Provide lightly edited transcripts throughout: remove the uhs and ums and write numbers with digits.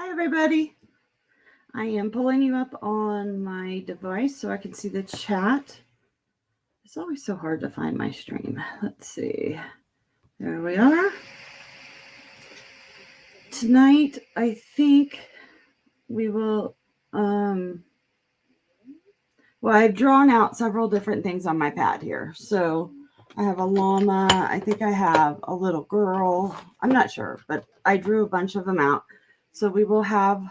Hi, everybody. I am pulling you up on my device so I can see the chat. It's always so hard to find my stream. Let's see. There we are. Tonight, I think we will, well, I've drawn out several different things on my pad here. So I have a llama. I think I have a little girl. I'm not sure, but I drew a bunch of them out. So we will have,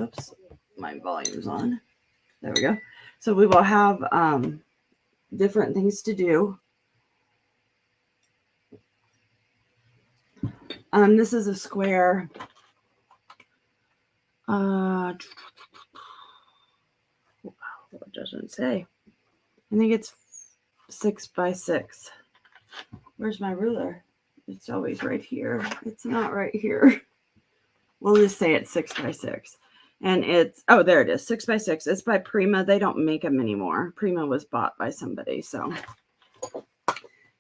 oops, my volume's on. There we go. So we will have different things to do. This is a square. It doesn't say. I think it's 6 by 6. Where's my ruler? It's always right here. It's not right here. We'll just say it's 6 by 6. And it's, oh, there it is, 6 by 6. It's by Prima. They don't make them anymore. Prima was bought by somebody. So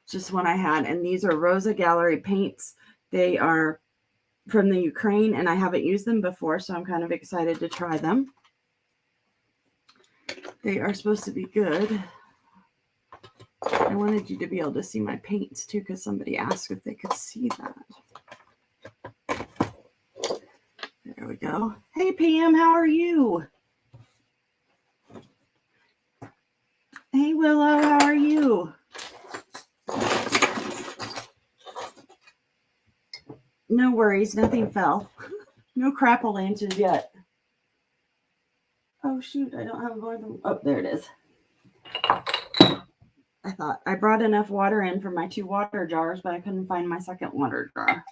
just one I had. And these are Rosa Gallery paints. They are from the Ukraine, and I haven't used them before, so I'm kind of excited to try them. They are supposed to be good. I wanted you to be able to see my paints too, because somebody asked if they could see that. There we go. Hey, Pam, how are you? Hey, Willow, how are you? No worries, nothing fell. No crapple-lanches yet. Oh, shoot, I don't have more than... Oh, there it is. I thought I brought enough water in for my 2 water jars, but I couldn't find my second water jar.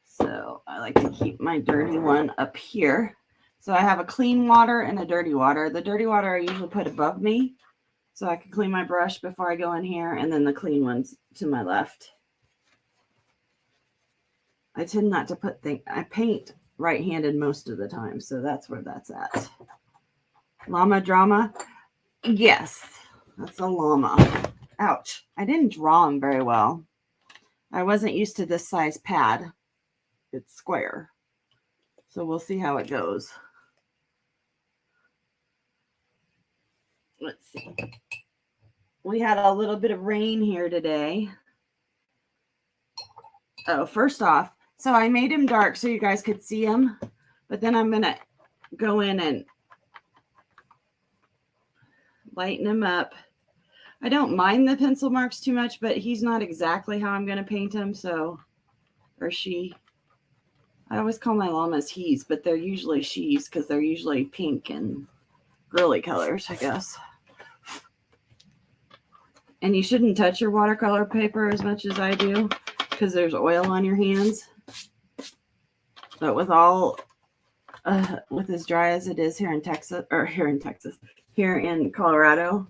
So I like to keep my dirty one up here. So I have a clean water and a dirty water. The dirty water I usually put above me so I can clean my brush before I go in here, and then the clean ones to my left. I tend not to put things, I paint right-handed most of the time, so that's where that's at. Llama drama. Yes, that's a llama. Ouch. I didn't draw them very well. I wasn't used to this size pad. It's square. So we'll see how it goes. Let's see. We had a little bit of rain here today. Oh, first off, so I made him dark so you guys could see him. But then I'm going to go in and lighten him up. I don't mind the pencil marks too much, but he's not exactly how I'm going to paint him. So, or she. I always call my llamas he's, but they're usually she's because they're usually pink and girly colors, I guess. And you shouldn't touch your watercolor paper as much as I do because there's oil on your hands. But with all, with as dry as it is here in Colorado,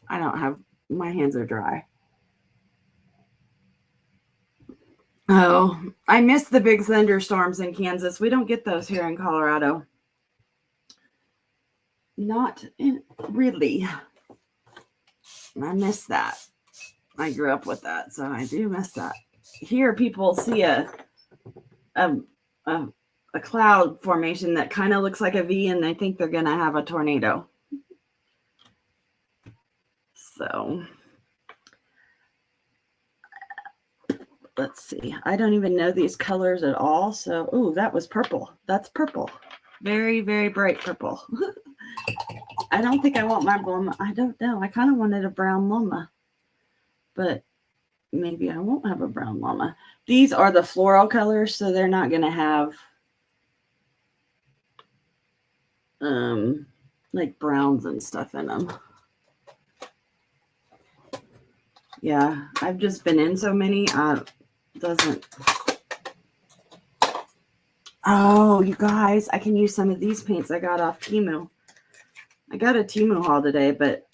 I don't have, my hands are dry. Oh, I miss the big thunderstorms in Kansas. We don't get those here in Colorado. Not really. I miss that. I grew up with that, so I do miss that. Here, people see a cloud formation that kind of looks like a V, and they think they're going to have a tornado. So let's see. I don't even know these colors at all. So, ooh, that was purple. That's purple. Very, very bright purple. I don't think I want my llama. I don't know. I kind of wanted a brown llama, but maybe I won't have a brown llama. These are the floral colors, so they're not going to have like browns and stuff in them. Yeah, I've just been in so many. Doesn't. Oh, you guys, I can use some of these paints I got off Temu. I got a Temu haul today, but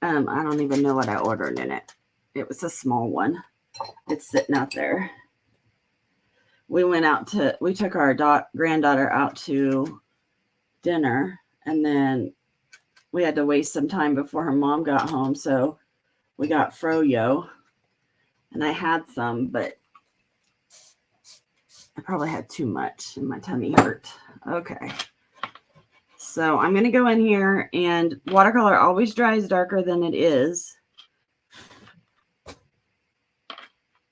I don't even know what I ordered in it. It was a small one. It's sitting out there. We took our granddaughter out to dinner, and then we had to waste some time before her mom got home. So we got froyo, and I had some, but I probably had too much and my tummy hurt. Okay. So I'm going to go in here, and watercolor always dries darker than it is.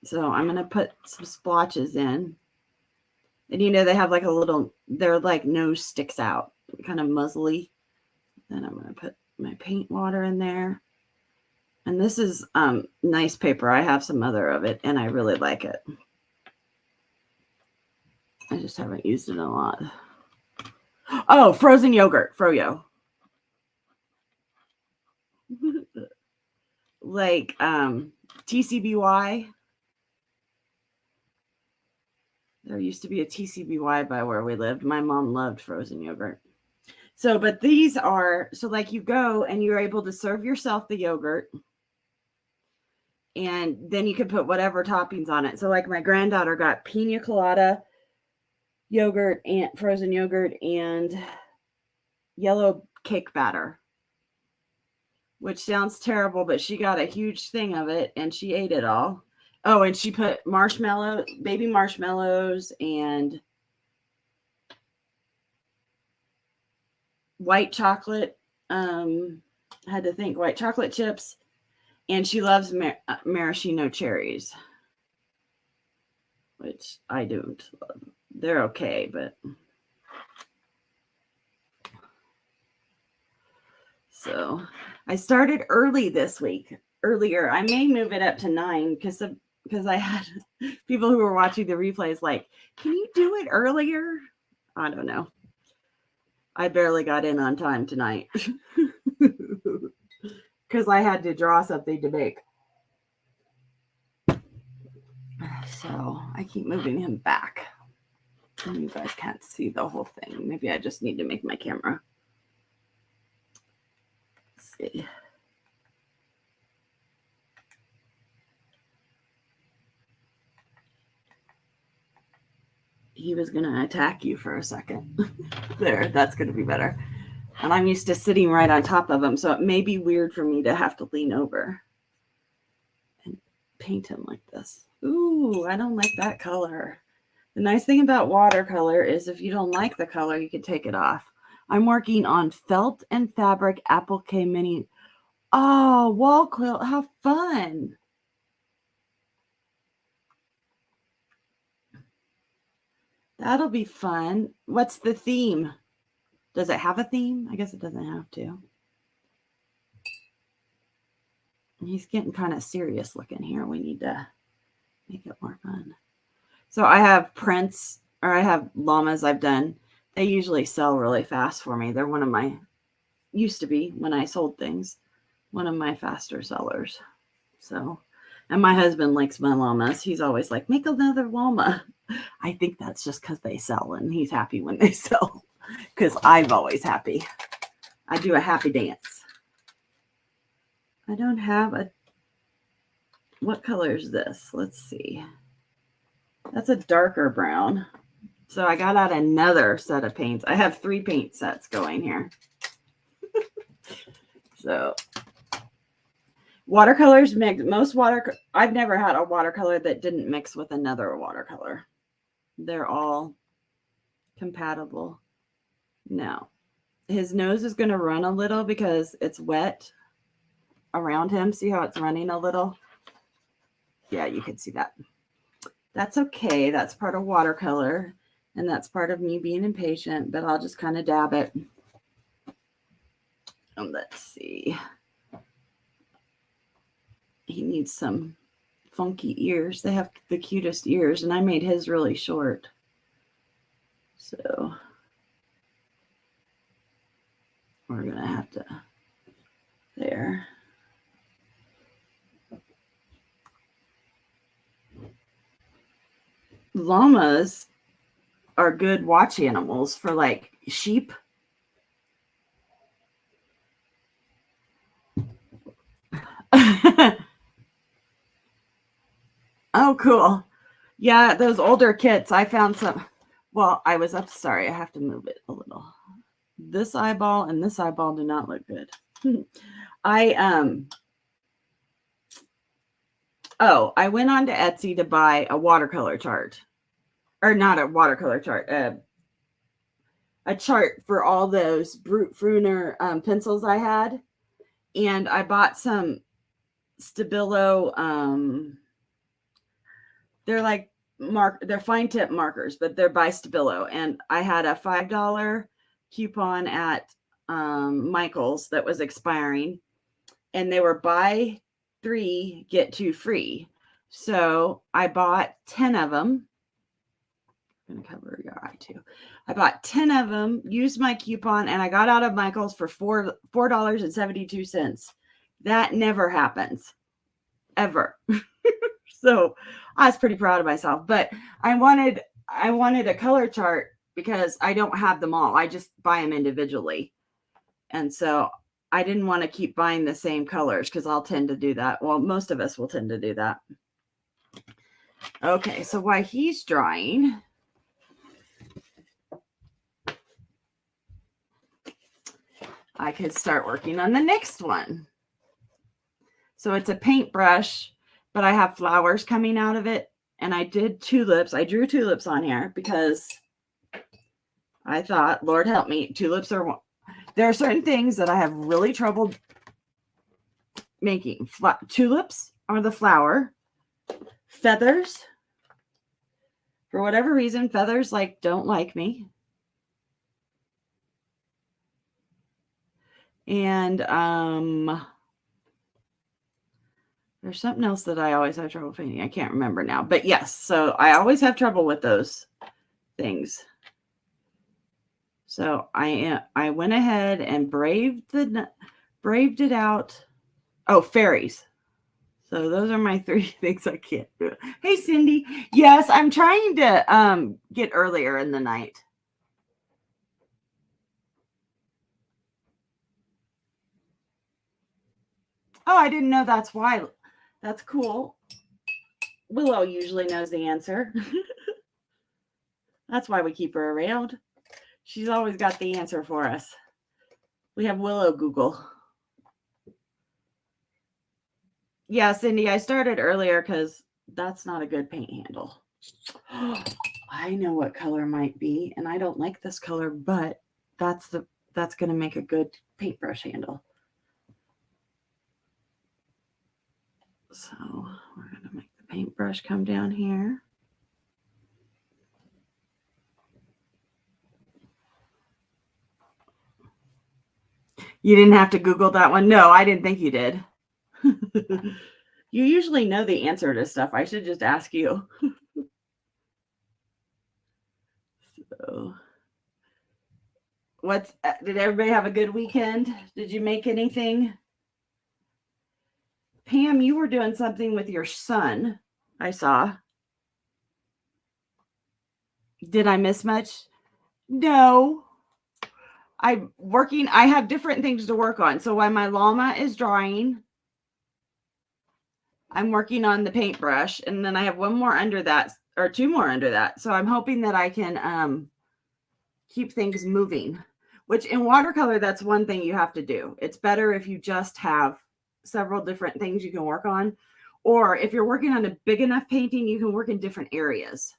So I'm going to put some splotches in. And you know, they have like a little, their like nose sticks out, kind of muzzly. Then I'm going to put my paint water in there. And this is nice paper. I have some other of it, and I really like it. I just haven't used it a lot. Oh, frozen yogurt, Froyo. Like TCBY. There used to be a TCBY by where we lived. My mom loved frozen yogurt. So, but these are, so like you go and you're able to serve yourself the yogurt, and then you can put whatever toppings on it. So like my granddaughter got pina colada yogurt and frozen yogurt and yellow cake batter, which sounds terrible, but she got a huge thing of it and she ate it all. Oh, and she put baby marshmallows and white chocolate. Had to think, white chocolate chips. And she loves maraschino cherries, which I don't love. They're okay, but. So I started early this week. Earlier, I may move it up to 9 because I had people who were watching the replays like, can you do it earlier? I don't know. I barely got in on time tonight because I had to draw something to make. So I keep moving him back. And you guys can't see the whole thing. Maybe I just need to make my camera. Let's see. He was going to attack you for a second. There, that's going to be better. And I'm used to sitting right on top of him, so it may be weird for me to have to lean over and paint him like this. Ooh, I don't like that color. The nice thing about watercolor is if you don't like the color, you can take it off. I'm working on felt and fabric applique mini. Oh, wall quilt, how fun. That'll be fun. What's the theme? Does it have a theme? I guess it doesn't have to. He's getting kind of serious looking here. We need to make it more fun. So I have prints, or I have llamas I've done. They usually sell really fast for me. They're one of my, used to be when I sold things, one of my faster sellers. So, and my husband likes my llamas. He's always like, make another llama. I think that's just because they sell, and he's happy when they sell because I'm always happy. I do a happy dance. I don't have a, what color is this? Let's see. That's a darker brown. So I got out another set of paints. I have 3 paint sets going here. So watercolors mix. I've never had a watercolor that didn't mix with another watercolor. They're all compatible. Now, his nose is going to run a little because it's wet around him. See how it's running a little? Yeah, you can see that. That's okay. That's part of watercolor, and that's part of me being impatient, but I'll just kind of dab it. And let's see. He needs some funky ears. They have the cutest ears, and I made his really short. So we're going to have to, there. Llamas are good watch animals for like sheep. Oh, cool. Yeah, those older kits, I found some. Well, I was up. Sorry, I have to move it a little. This eyeball and this eyeball do not look good. I went on to Etsy to buy a watercolor chart. or not a watercolor chart, a chart for all those Brute Fruner pencils I had. And I bought some Stabilo, they're like they're fine tip markers, but they're by Stabilo. And I had a $5 coupon at Michael's that was expiring, and they were buy 3, get 2 free. So I bought 10 of them. I'm going to cover your eye too. I bought 10 of them, used my coupon, and I got out of Michael's for $4.72. That never happens, ever. So I was pretty proud of myself. But I wanted a color chart because I don't have them all. I just buy them individually. And so I didn't want to keep buying the same colors because I'll tend to do that. Well, most of us will tend to do that. Okay, so while he's drawing, I could start working on the next one. So it's a paintbrush, but I have flowers coming out of it. And I did tulips. I drew tulips on here because I thought, Lord help me, tulips are, there are certain things that I have really trouble making. Tulips are the flower. Feathers, for whatever reason, feathers don't like me. And there's something else that I always have trouble painting. I can't remember now. But yes, so I always have trouble with those things. So I went ahead and braved it out. Oh, fairies. So those are my 3 things I can't do. Hey, Cindy. Yes, I'm trying to get earlier in the night. Oh, I didn't know that's why. That's cool. Willow usually knows the answer. That's why we keep her around. She's always got the answer for us. We have Willow Google. Yeah, Cindy, I started earlier because that's not a good paint handle. I know what color might be, and I don't like this color, but that's going to make a good paintbrush handle. So we're going to make the paintbrush come down here. You didn't have to Google that one? No, I didn't think you did. You usually know the answer to stuff. I should just ask you. So, did everybody have a good weekend? Did you make anything? Pam, you were doing something with your son, I saw. Did I miss much? No. I'm working. I have different things to work on. So while my llama is drawing, I'm working on the paintbrush. And then I have one more under that, or 2 more under that. So I'm hoping that I can keep things moving, which in watercolor, that's one thing you have to do. It's better if you just have several different things you can work on. Or if you're working on a big enough painting, you can work in different areas.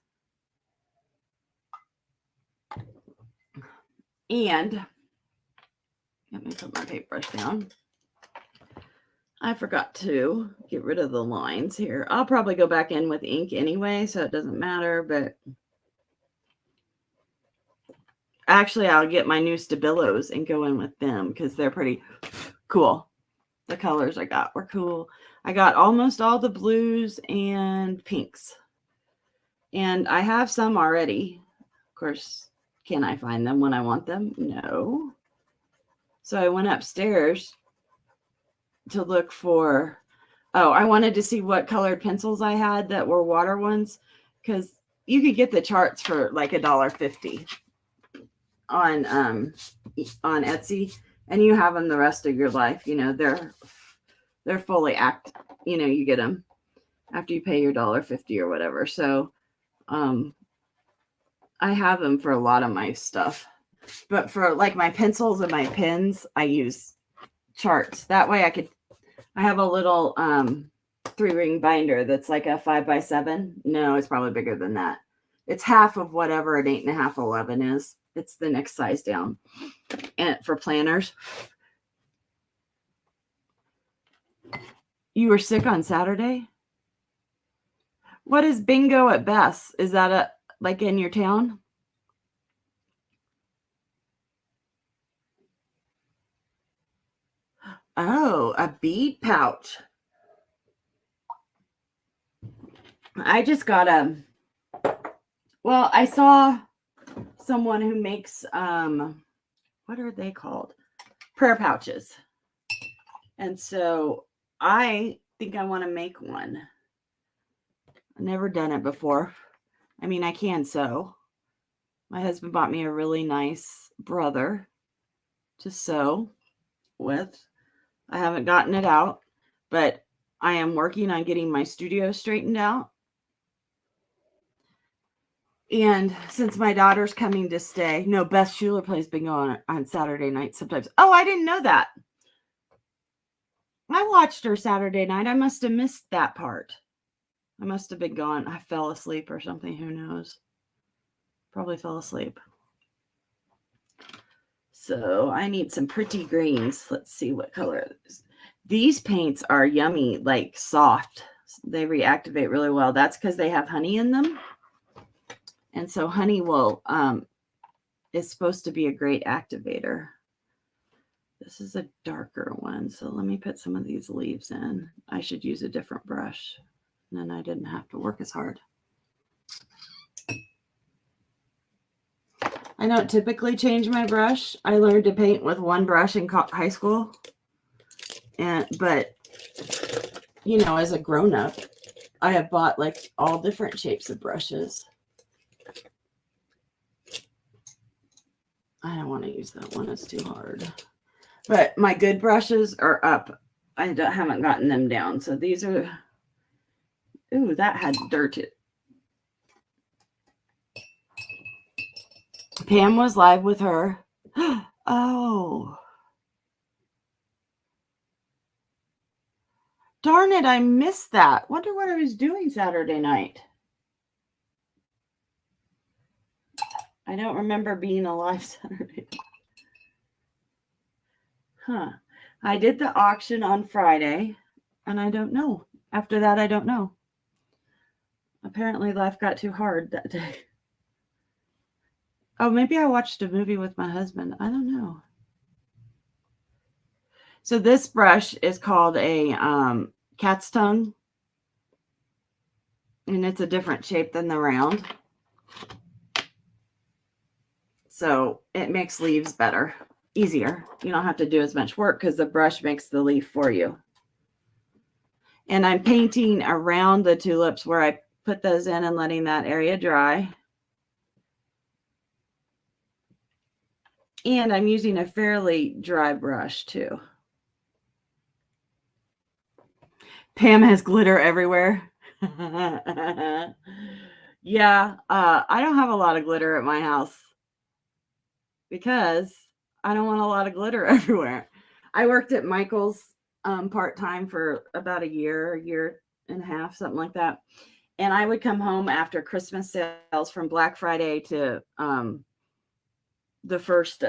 And let me put my paintbrush down. I forgot to get rid of the lines here. I'll probably go back in with ink anyway, so it doesn't matter. But actually, I'll get my new Stabilos and go in with them because they're pretty cool. The colors I got were cool. I got almost all the blues and pinks. And I have some already. Of course, can I find them when I want them? No. So I went upstairs to look for, I wanted to see what colored pencils I had that were water ones, because you could get the charts for like $1.50 on Etsy, and you have them the rest of your life. You know, they're fully you get them after you pay your $1.50 or whatever. So I have them for a lot of my stuff. But for like my pencils and my pens, I use charts. That way I have a little 3-ring binder that's like a 5x7. No, it's probably bigger than that. It's half of whatever an 8.5, 11 is. It's the next size down. And for planners. You were sick on Saturday? What is bingo at Best? Is that like in your town? Oh, a bead pouch. I just got I saw someone who makes, what are they called? Prayer pouches. And so I think I want to make one. I've never done it before. I mean, I can sew. My husband bought me a really nice brother to sew with. I haven't gotten it out, but I am working on getting my studio straightened out. And since my daughter's coming to stay, no, Beth Schuler plays bingo on Saturday night sometimes. Oh, I didn't know that. I watched her Saturday night. I must have missed that part. I must have been gone. I fell asleep or something. Who knows? Probably fell asleep. So I need some pretty greens. Let's see what color it is. These paints are yummy, like soft. They reactivate really well. That's because they have honey in them. And so honey is supposed to be a great activator. This is a darker one. So let me put some of these leaves in. I should use a different brush. And then I didn't have to work as hard. I don't typically change my brush. I learned to paint with one brush in high school. But you know, as a grown-up, I have bought like all different shapes of brushes. I don't want to use that one. It's too hard. But my good brushes are up. I haven't gotten them down. So these are, ooh, that had dirt. Pam was live with her. Oh. Darn it, I missed that. Wonder what I was doing Saturday night. I don't remember being alive Saturday. Huh. I did the auction on Friday, and I don't know. After that, I don't know. Apparently, life got too hard that day. Oh, maybe I watched a movie with my husband. I don't know. So this brush is called a cat's tongue, and it's a different shape than the round. So it makes leaves better, easier. You don't have to do as much work because the brush makes the leaf for you. And I'm painting around the tulips where I put those in and letting that area dry. And I'm using a fairly dry brush too. Pam has glitter everywhere. Yeah, I don't have a lot of glitter at my house because I don't want a lot of glitter everywhere. I worked at Michael's part-time for about a year and a half, something like that. And I would come home after Christmas sales from Black Friday to the 1st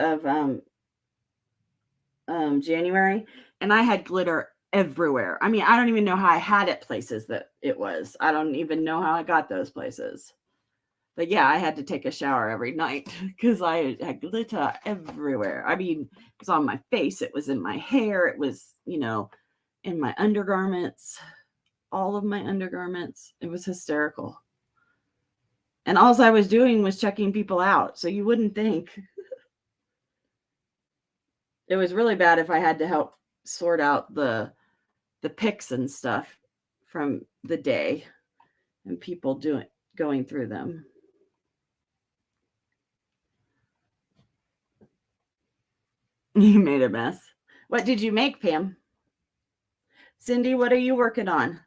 of January, and I had glitter everywhere. I mean, I don't even know how I had it places that it was. I don't even know how I got those places. But yeah, I had to take a shower every night because I had glitter everywhere. I mean, it was on my face. It was in my hair. It was, you know, in my undergarments, all of my undergarments. It was hysterical. And all I was doing was checking people out. So you wouldn't think. It was really bad if I had to help sort out the pics and stuff from the day and people going through them. You made a mess. What did you make, Pam? Cindy, what are you working on?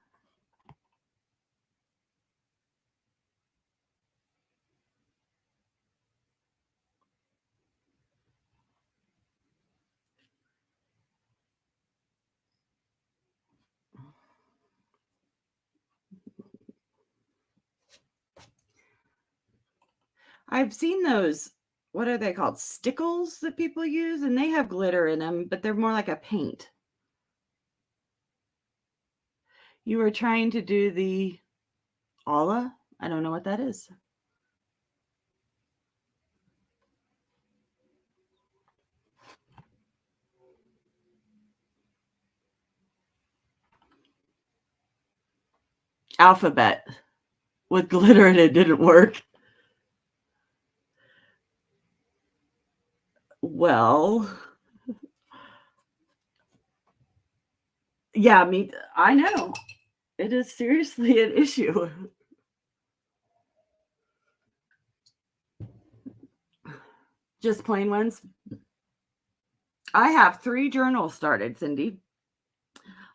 I've seen those, what are they called? Stickles that people use, and they have glitter in them, but they're more like a paint. You were trying to do the Allah? I don't know what that is. Alphabet with glitter and it didn't work. Well, yeah, I know. It is seriously an issue. Just plain ones. I have 3 journals started, Cindy.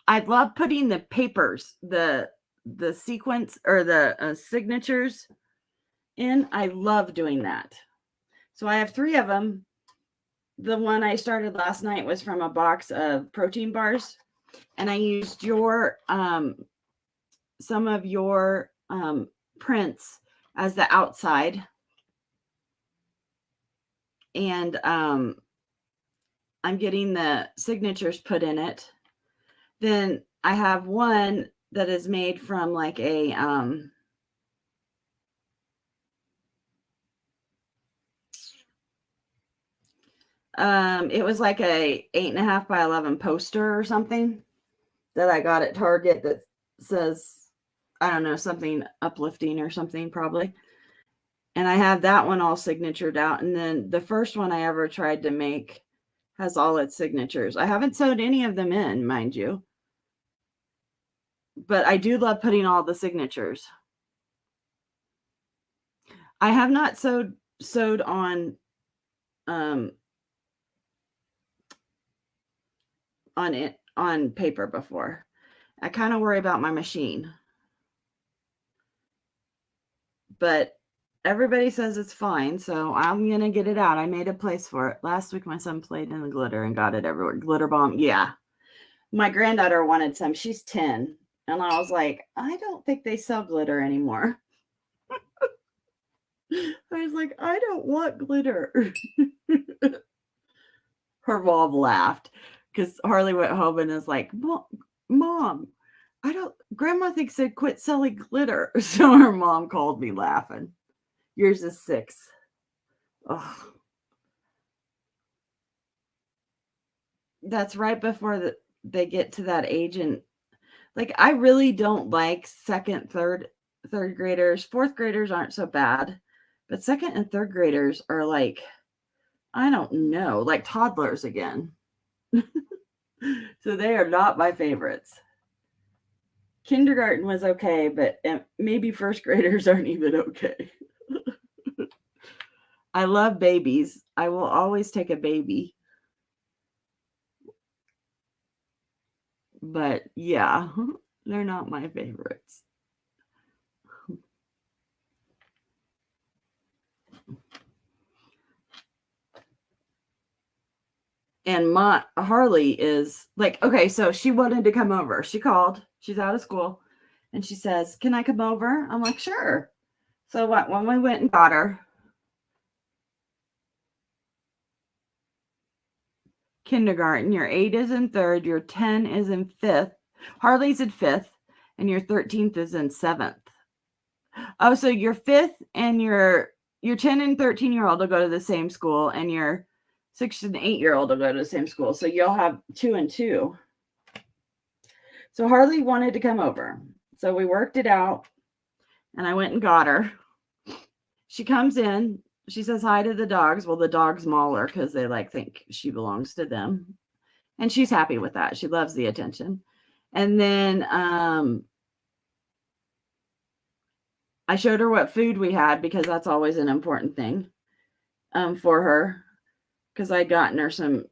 I love putting the papers, the sequence or the signatures in. I love doing that. So I have 3 of them. The one I started last night was from a box of protein bars, and I used your some of your prints as the outside, and I'm getting the signatures put in it. Then I have one that is made from like a it was like a 8.5 by 11 poster or something that I got at Target that says, I don't know, something uplifting or something probably. And I have that one all signatured out. And then the first one I ever tried to make has all its signatures. I haven't sewed any of them in, mind you. But I do love putting all the signatures. I have not sewed on on paper before. I kind of worry about my machine. But everybody says it's fine, so I'm going to get it out. I made a place for it. Last week my son played in the glitter and got it everywhere. Glitter bomb. Yeah. My granddaughter wanted some. She's 10. And I was like, I don't think they sell glitter anymore. I was like, I don't want glitter. Her mom laughed because Harley went home and is like, Mom, Grandma thinks they quit selling glitter. So her mom called me laughing. Yours is 6. Oh. That's right before they get to that age. And like, I really don't like second, third graders. 4th graders aren't so bad, but 2nd and 3rd graders are like, I don't know, like toddlers again. So they are not my favorites. Kindergarten was okay, but maybe 1st graders aren't even okay. I love babies. I will always take a baby. But yeah, they're not my favorites. And my Harley is like, okay, so she wanted to come over. She called. She's out of school. And she says, can I come over? I'm like, sure. So when we went and got her, kindergarten, your 8 is in 3rd, your 10 is in 5th. Harley's in 5th, and your 13th is in 7th. Oh, so your 5th and your 10 and 13-year-old will go to the same school, and your 6 and 8-year-old will go to the same school. So you'll have 2 and 2. So Harley wanted to come over. So we worked it out, and I went and got her. She comes in. She says hi to the dogs. Well, the dogs maul her because they think she belongs to them. And she's happy with that. She loves the attention. And then I showed her what food we had because that's always an important thing for her. Because I'd gotten her some,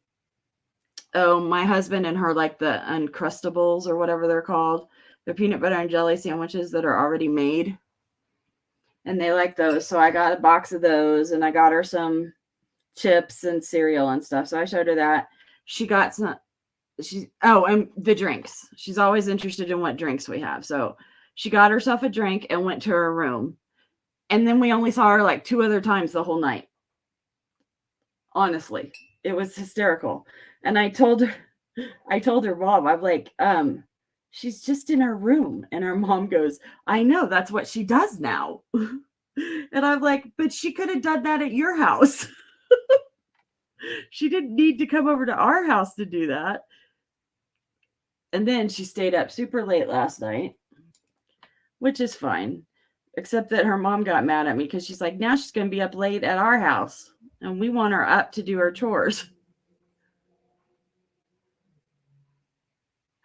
my husband and her like the Uncrustables or whatever they're called. They're peanut butter and jelly sandwiches that are already made. And they like those. So I got a box of those, and I got her some chips and cereal and stuff. So I showed her that. She got some, and the drinks. She's always interested in what drinks we have. So she got herself a drink and went to her room. And then we only saw her like 2 other times the whole night. Honestly, it was hysterical. And I told her mom, I'm like, she's just in her room. And her mom goes, I know, that's what she does now. And I'm like, but she could have done that at your house. She didn't need to come over to our house to do that. And then she stayed up super late last night, which is fine. Except that her mom got mad at me because she's like, now she's going to be up late at our house. And we want her up to do her chores.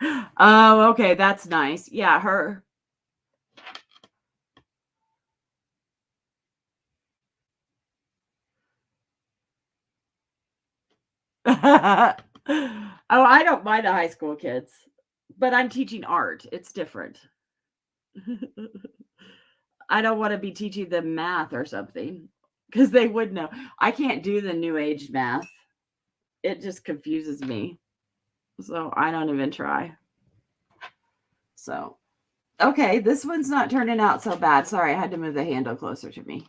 Oh, okay. That's nice. Yeah, her. Oh, I don't mind the high school kids, but I'm teaching art. It's different. I don't want to be teaching them math or something because they would know. I can't do the new age math. It just confuses me. So I don't even try. So, okay, this one's not turning out so bad. Sorry, I had to move the handle closer to me.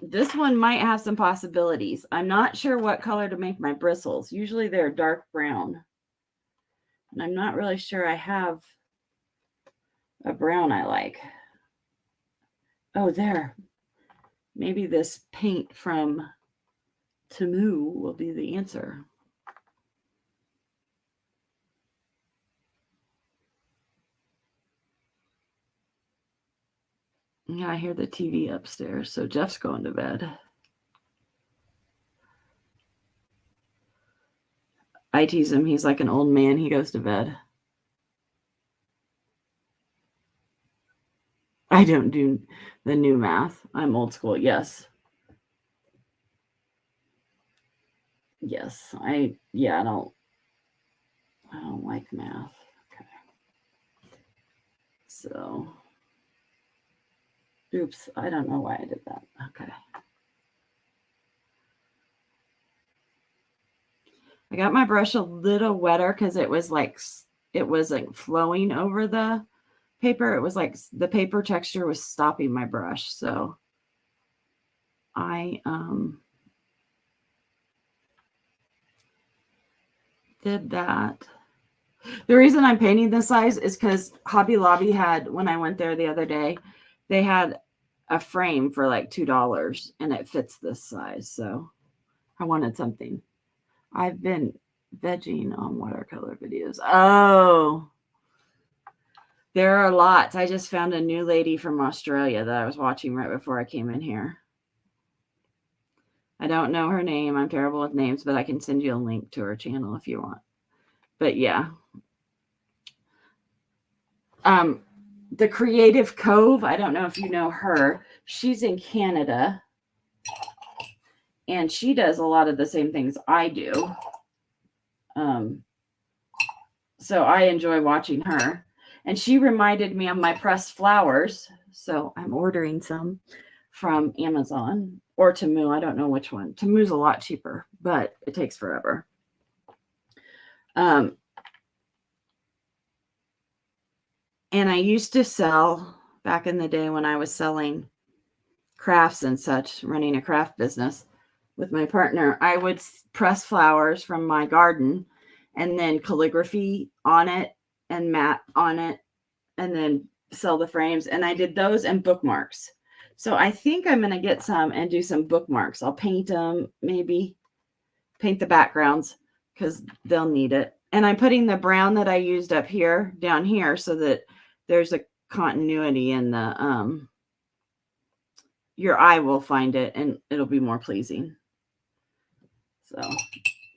This one might have some possibilities. I'm not sure what color to make my bristles. Usually they're dark brown. And I'm not really sure I have a brown I like. Oh, there. Maybe this paint from Temu will be the answer. Yeah, I hear the TV upstairs, so Jeff's going to bed. I tease him. He's like an old man. He goes to bed. I don't do the new math. I'm old school. Yes. Yes. I don't like math. Okay. So, oops. I don't know why I did that. Okay. I got my brush a little wetter because it was like flowing over the paper. It was like the paper texture was stopping my brush. So I did that. The reason I'm painting this size is because Hobby Lobby had, when I went there the other day, they had a frame for like $2 and it fits this size. So I wanted something. I've been vegging on watercolor videos. Oh, there are lots. I just found a new lady from Australia that I was watching right before I came in here. I don't know her name. I'm terrible with names, but I can send you a link to her channel if you want. But yeah. The Creative Cove, I don't know if you know her. She's in Canada. And she does a lot of the same things I do. So I enjoy watching her. And she reminded me of my pressed flowers. So I'm ordering some from Amazon or Temu. I don't know which one. Temu's a lot cheaper, but it takes forever. And I used to sell, back in the day when I was selling crafts and such, running a craft business with my partner, I would press flowers from my garden and then calligraphy on it and mat on it and then sell the frames. And I did those and bookmarks. So I think I'm going to get some and do some bookmarks. I'll paint them, maybe paint the backgrounds because they'll need it. And I'm putting the brown that I used up here down here so that there's a continuity in the, your eye will find it and it'll be more pleasing. So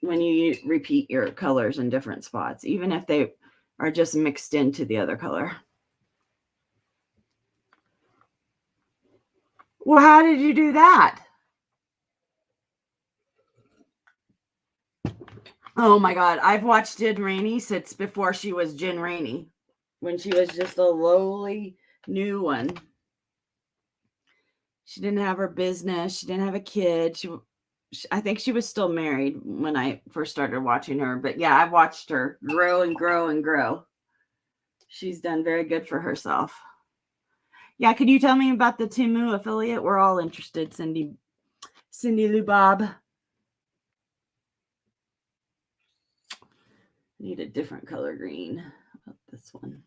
when you repeat your colors in different spots, even if they are just mixed into the other color. Well, how did you do that? Oh my God. I've watched Jen Rainey since before she was Jen Rainey, when she was just a lowly new one. She didn't have her business. She didn't have a kid. I think she was still married when I first started watching her. But yeah, I've watched her grow and grow and grow. She's done very good for herself. Yeah, could you tell me about the Temu affiliate? We're all interested, Cindy Lou Bob. Need a different color green. How about this one?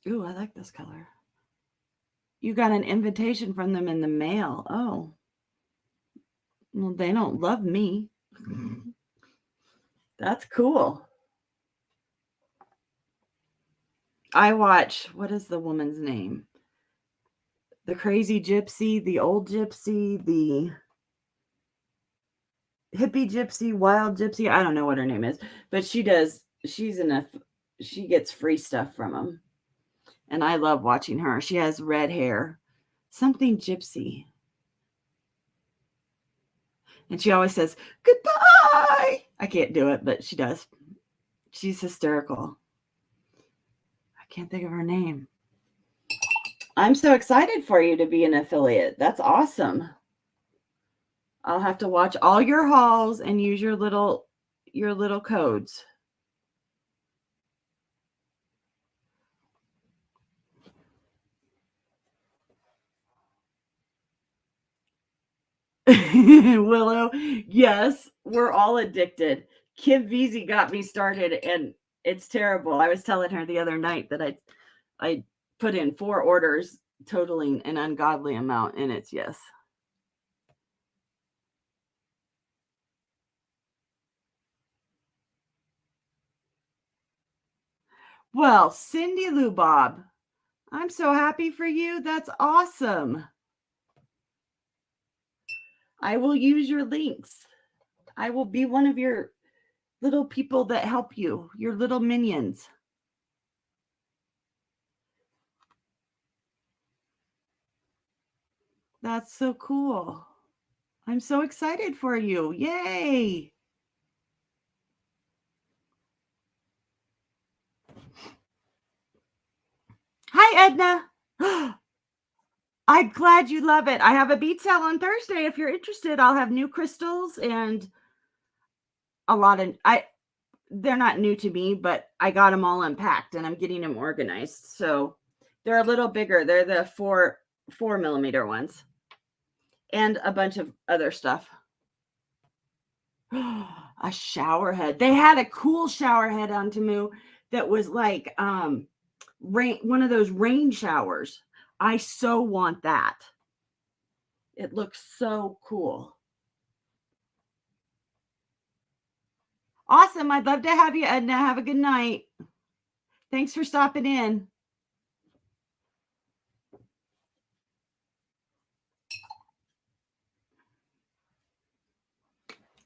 Ooh, I like this color. You got an invitation from them in the mail. Oh. Well, they don't love me. That's cool. I watch, what is the woman's name? The crazy gypsy, the old gypsy, the hippie gypsy, wild gypsy. I don't know what her name is, but she gets free stuff from them. And I love watching her. She has red hair, something gypsy. And she always says, goodbye. I can't do it, but she does. She's hysterical. I can't think of her name. I'm so excited for you to be an affiliate. That's awesome. I'll have to watch all your hauls and use your little codes. Willow, yes, we're all addicted. Kim Veazey got me started, and it's terrible. I was telling her the other night that I put in 4 orders totaling an ungodly amount, and it's yes. Well, Cindy Lou Bob, I'm so happy for you. That's awesome. I will use your links. I will be one of your little people that help you, your little minions. That's so cool. I'm so excited for you. Yay. Hi, Edna. I'm glad you love it. I have a bead sale on Thursday. If you're interested, I'll have new crystals and a lot of they're not new to me, but I got them all unpacked and I'm getting them organized. So they're a little bigger. They're the 4mm ones and a bunch of other stuff. A shower head. They had a cool shower head on Temu that was like rain, one of those rain showers. I so want that. It looks so cool. Awesome. I'd love to have you, Edna. Have a good night. Thanks for stopping in.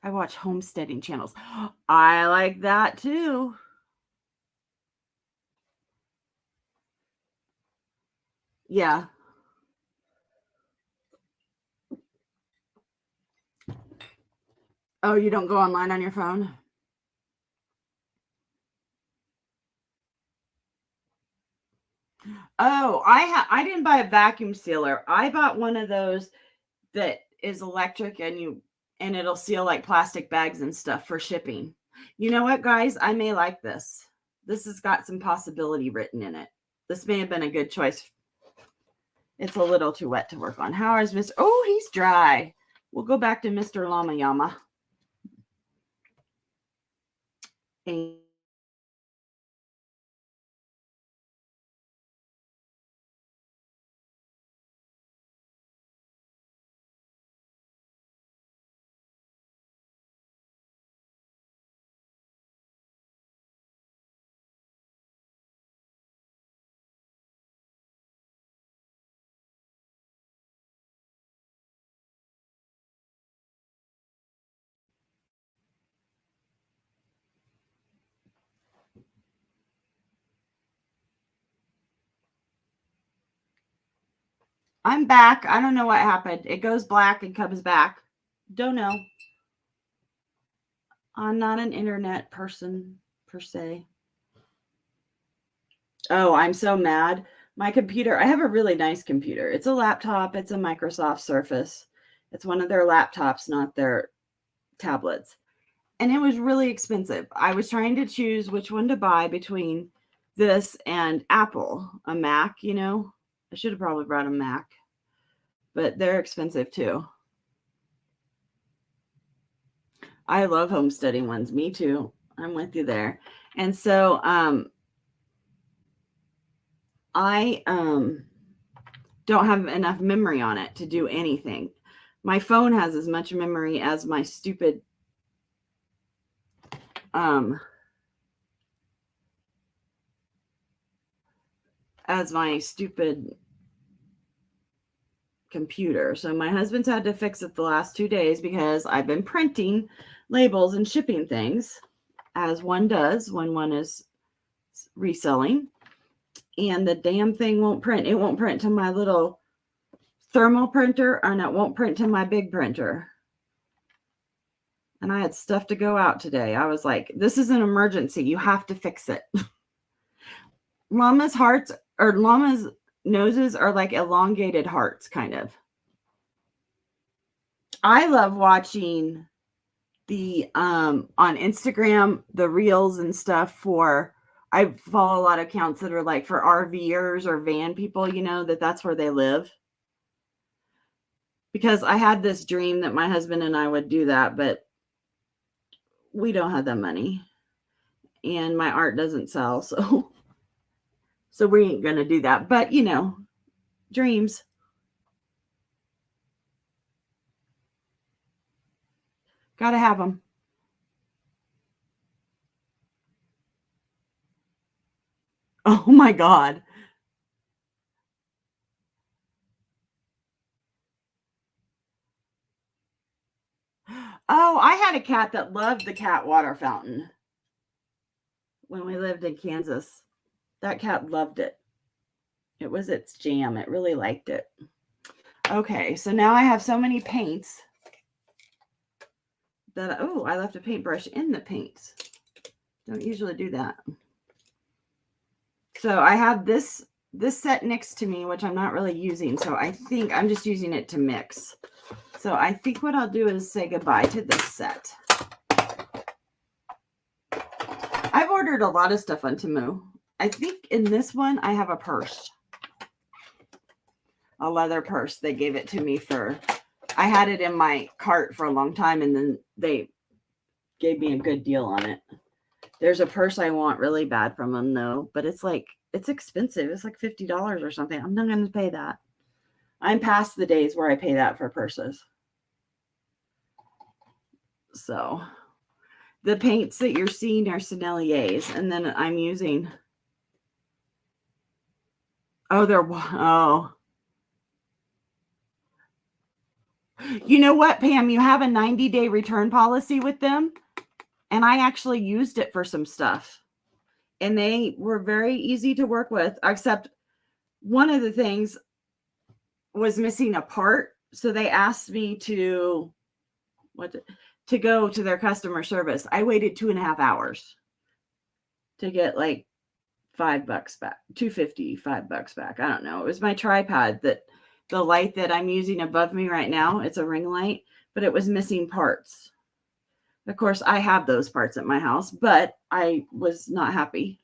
I watch homesteading channels. I like that too. Yeah. Oh, you don't go online on your phone? Oh, I didn't buy a vacuum sealer. I bought one of those that is electric and it'll seal like plastic bags and stuff for shipping. You know what, guys? I may like this. This has got some possibility written in it. This may have been a good choice. It's a little too wet to work on. How is Mr. Oh, he's dry. We'll go back to Mr. Lamayama. And I'm back. I don't know what happened. It goes black and comes back. Don't know. I'm not an internet person per se. Oh, I'm so mad. My computer, I have a really nice computer. It's a laptop. It's a Microsoft Surface. It's one of their laptops, not their tablets. And it was really expensive. I was trying to choose which one to buy between this and Apple, a Mac, you know. I should have probably brought a Mac, but they're expensive too. I love homesteading ones. Me too. I'm with you there. And so I don't have enough memory on it to do anything. My phone has as much memory as my stupid computer. So my husband's had to fix it the last 2 days because I've been printing labels and shipping things, as one does when one is reselling. And the damn thing won't print. It won't print to my little thermal printer, and it won't print to my big printer. And I had stuff to go out today. I was like, this is an emergency. You have to fix it. Llama's noses are like elongated hearts, kind of. I love watching the on Instagram, the reels and stuff for, I follow a lot of accounts that are like for RVers or van people, you know, that's where they live. Because I had this dream that my husband and I would do that, but we don't have that money. And my art doesn't sell, so we ain't going to do that. But, you know, dreams. Got to have them. Oh my God. Oh, I had a cat that loved the cat water fountain when we lived in Kansas. That cat loved it. It was its jam. It really liked it. Okay, so now I have so many paints that, oh, I left a paintbrush in the paints. Don't usually do that. So I have this set next to me, which I'm not really using. So I think I'm just using it to mix. So I think what I'll do is say goodbye to this set. I've ordered a lot of stuff on Temu. I think in this one, I have a purse. A leather purse. They gave it to me I had it in my cart for a long time, and then they gave me a good deal on it. There's a purse I want really bad from them, though, but it's expensive. It's like $50 or something. I'm not going to pay that. I'm past the days where I pay that for purses. So the paints that you're seeing are Sennelier's, and then I'm using, you know what, Pam, you have a 90-day return policy with them, and I actually used it for some stuff, and they were very easy to work with, except one of the things was missing a part. So they asked me to go to their customer service. I waited 2.5 hours to get like $5 back, $2.50, $5 back. I don't know. It was my tripod, that the light that I'm using above me right now. It's a ring light, but it was missing parts. Of course, I have those parts at my house, but I was not happy.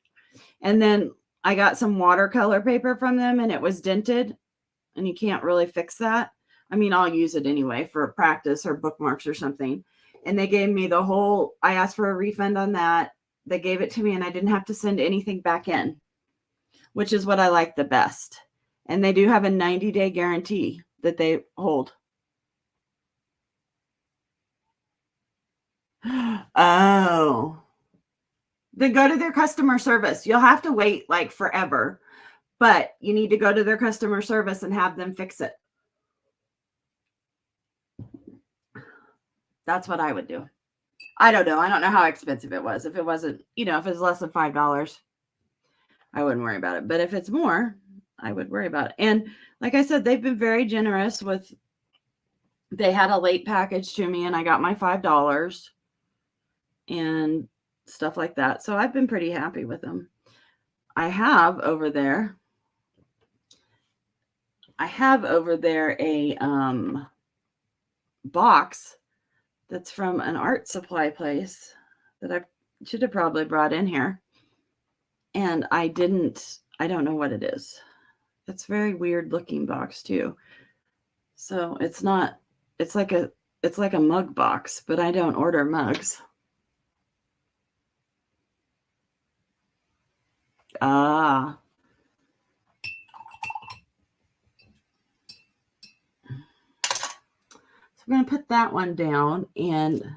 And then I got some watercolor paper from them, and it was dented, and you can't really fix that. I mean, I'll use it anyway for practice or bookmarks or something. And they gave me I asked for a refund on that. They gave it to me, and I didn't have to send anything back in, which is what I like the best. And they do have a 90-day guarantee that they hold. Oh. Then go to their customer service. You'll have to wait like forever, but you need to go to their customer service and have them fix it. That's what I would do. I don't know. I don't know how expensive it was. If it wasn't, if it was less than $5, I wouldn't worry about it. But if it's more, I would worry about it. And like I said, they've been very generous they had a late package to me, and I got my $5 and stuff like that. So I've been pretty happy with them. I have over there a box that's from an art supply place that I should have probably brought in here. And I didn't, I don't know what it is. It's a very weird looking box too. So it's not, it's like a mug box, but I don't order mugs. Ah. So I'm going to put that one down, and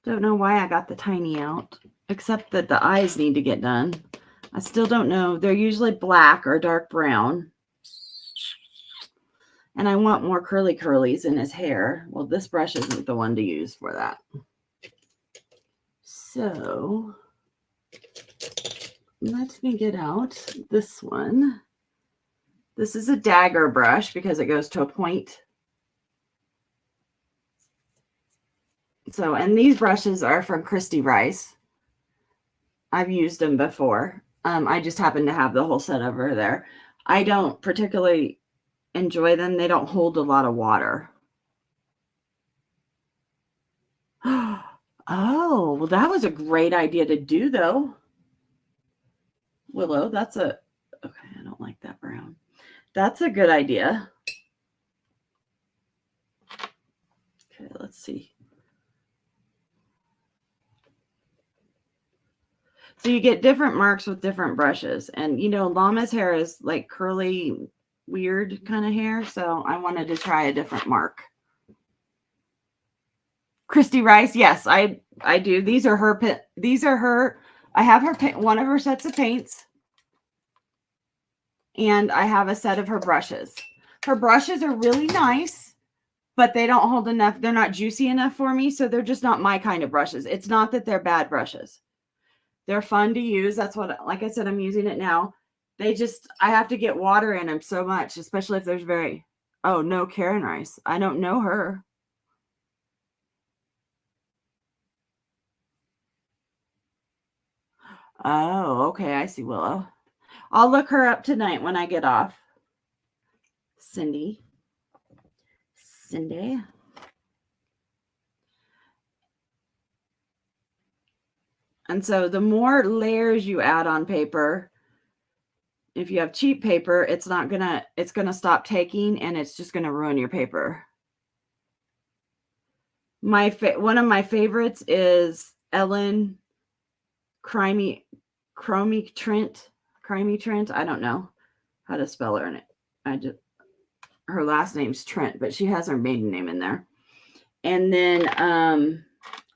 don't know why I got the tiny out, except that the eyes need to get done. I still don't know. They're usually black or dark brown. And I want more curly curlies in his hair. Well, this brush isn't the one to use for that. So let me get out this one. This is a dagger brush because it goes to a point. So, and these brushes are from Christy Rice. I've used them before. I just happen to have the whole set over there. I don't particularly enjoy them. They don't hold a lot of water. Oh, well, that was a great idea to do, though. Willow, that's a, okay, I don't like that brown. That's a good idea. Okay, let's see. So you get different marks with different brushes. And, you know, llama's hair is like curly, weird kind of hair. So I wanted to try a different mark. Christy Rice, yes, I do. These are her, I have her, one of her sets of paints. And I have a set of her brushes. Her brushes are really nice, but they don't hold enough. They're not juicy enough for me. So they're just not my kind of brushes. It's not that they're bad brushes. They're fun to use. That's what, like I said, I'm using it now. I have to get water in them so much, especially if there's oh, no, Karen Rice. I don't know her. Oh, okay. I see Willow. I'll look her up tonight when I get off. Cindy. And so the more layers you add on paper, if you have cheap paper, it's going to stop taking, and it's just going to ruin your paper. One of my favorites is Ellen Crimey Trent. I don't know how to spell her in it. Her last name's Trent, but she has her maiden name in there. And then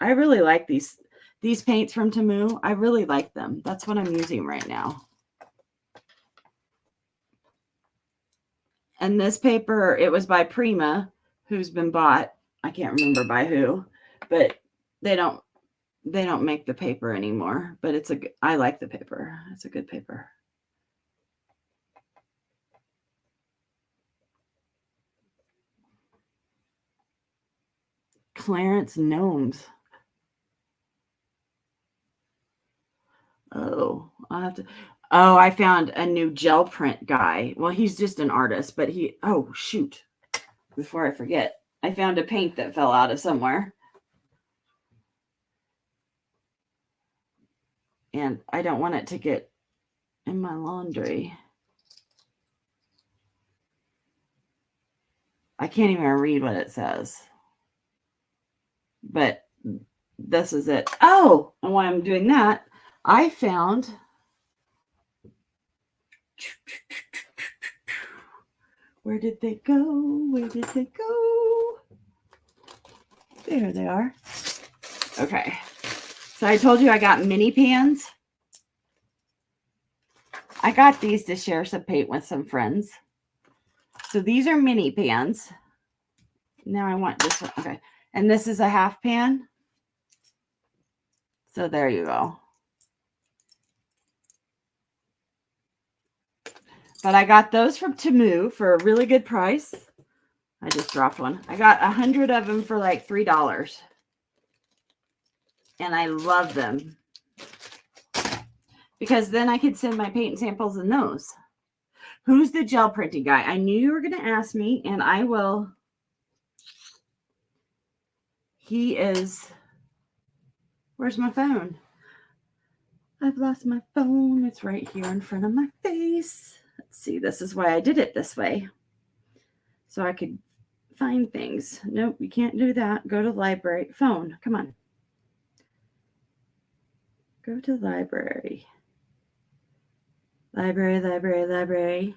I really like these paints from Temu. I really like them. That's what I'm using right now. And this paper, it was by Prima, who's been bought. I can't remember by who, but they don't make the paper anymore. But I like the paper. It's a good paper. Clarence Gnomes. Oh, I'll have to. Oh, I found a new gel print guy. Well, he's just an artist, but oh, shoot. Before I forget, I found a paint that fell out of somewhere. And I don't want it to get in my laundry. I can't even read what it says. But this is it. Oh, and while I'm doing that, I found where did they go? There they are. Okay. So I told you I got mini pans. I got these to share some paint with some friends. So these are mini pans. Now I want this one. Okay. And this is a half pan. So there you go. But I got those from Temu for a really good price. I just dropped one. I got 100 of them for like $3. And I love them. Because then I could send my paint samples in those. Who's the gel printing guy? I knew you were going to ask me, and I will. He is. Where's my phone? I've lost my phone. It's right here in front of my face. Let's see. This is why I did it this way. So I could find things. Nope, you can't do that. Go to library. Phone. Come on. Go to library. Library.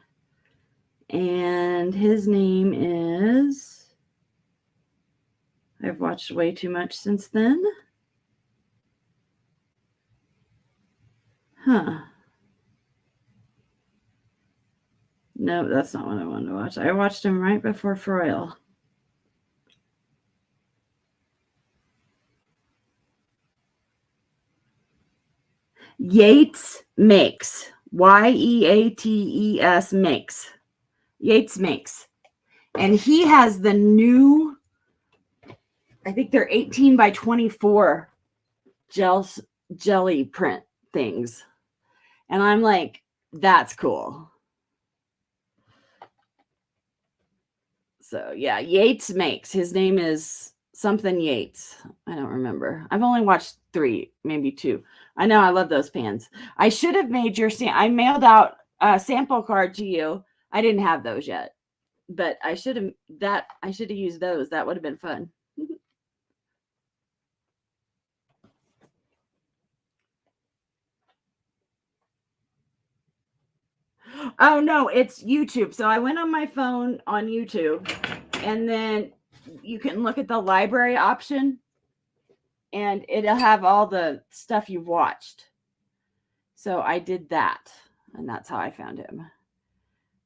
And his name is. I've watched way too much since then. Huh. No, that's not what I wanted to watch. I watched him right before Froyle. Yates Makes. Yeates Makes. Yates Makes. And he has the new, I think they're 18 by 24 jelly print things. And I'm like, that's cool. So yeah, Yates Makes. His name is something Yates. I don't remember. I've only watched 3, maybe 2. I know I love those pans. I should have made I mailed out a sample card to you. I didn't have those yet, but I should have used those. That would have been fun. Oh no, it's YouTube. So I went on my phone on YouTube, and then you can look at the library option, and it'll have all the stuff you've watched. So I did that, and that's how I found him.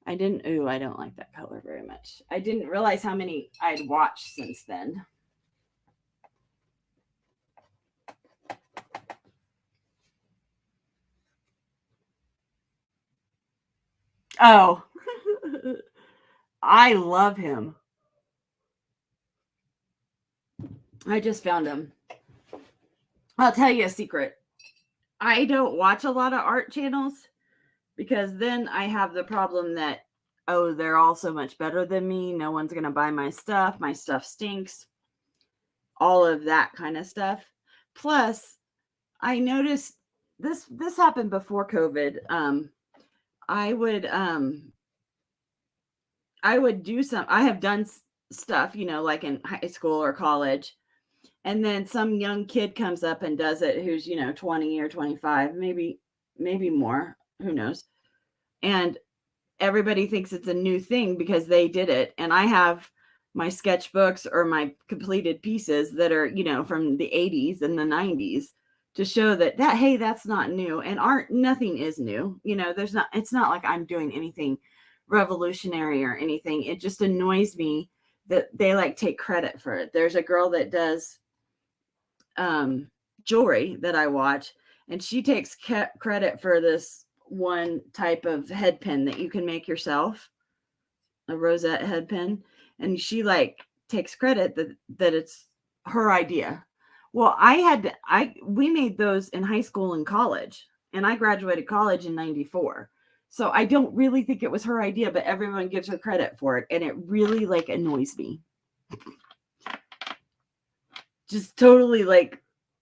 I don't like that color very much. I didn't realize how many I'd watched since then. Oh, I love him. I just found him. I'll tell you a secret. I don't watch a lot of art channels because then I have the problem that, oh, they're all so much better than me. No one's going to buy my stuff. My stuff stinks. All of that kind of stuff. Plus, I noticed this happened before COVID. I would do I have done stuff, like in high school or college. And then some young kid comes up and does it who's, 20 or 25, maybe more, who knows. And everybody thinks it's a new thing because they did it. And I have my sketchbooks or my completed pieces that are, from the 80s and the 90s to show that hey, that's not new. And nothing is new. It's not like I'm doing anything revolutionary or anything. It just annoys me that they take credit for it. There's a girl that does jewelry that I watch, and she takes credit for this one type of head pin that you can make yourself, a rosette head pin, and she takes credit that it's her idea. Well, we made those in high school and college, and I graduated college in 94. So I don't really think it was her idea, but everyone gives her credit for it, and it really annoys me. Just totally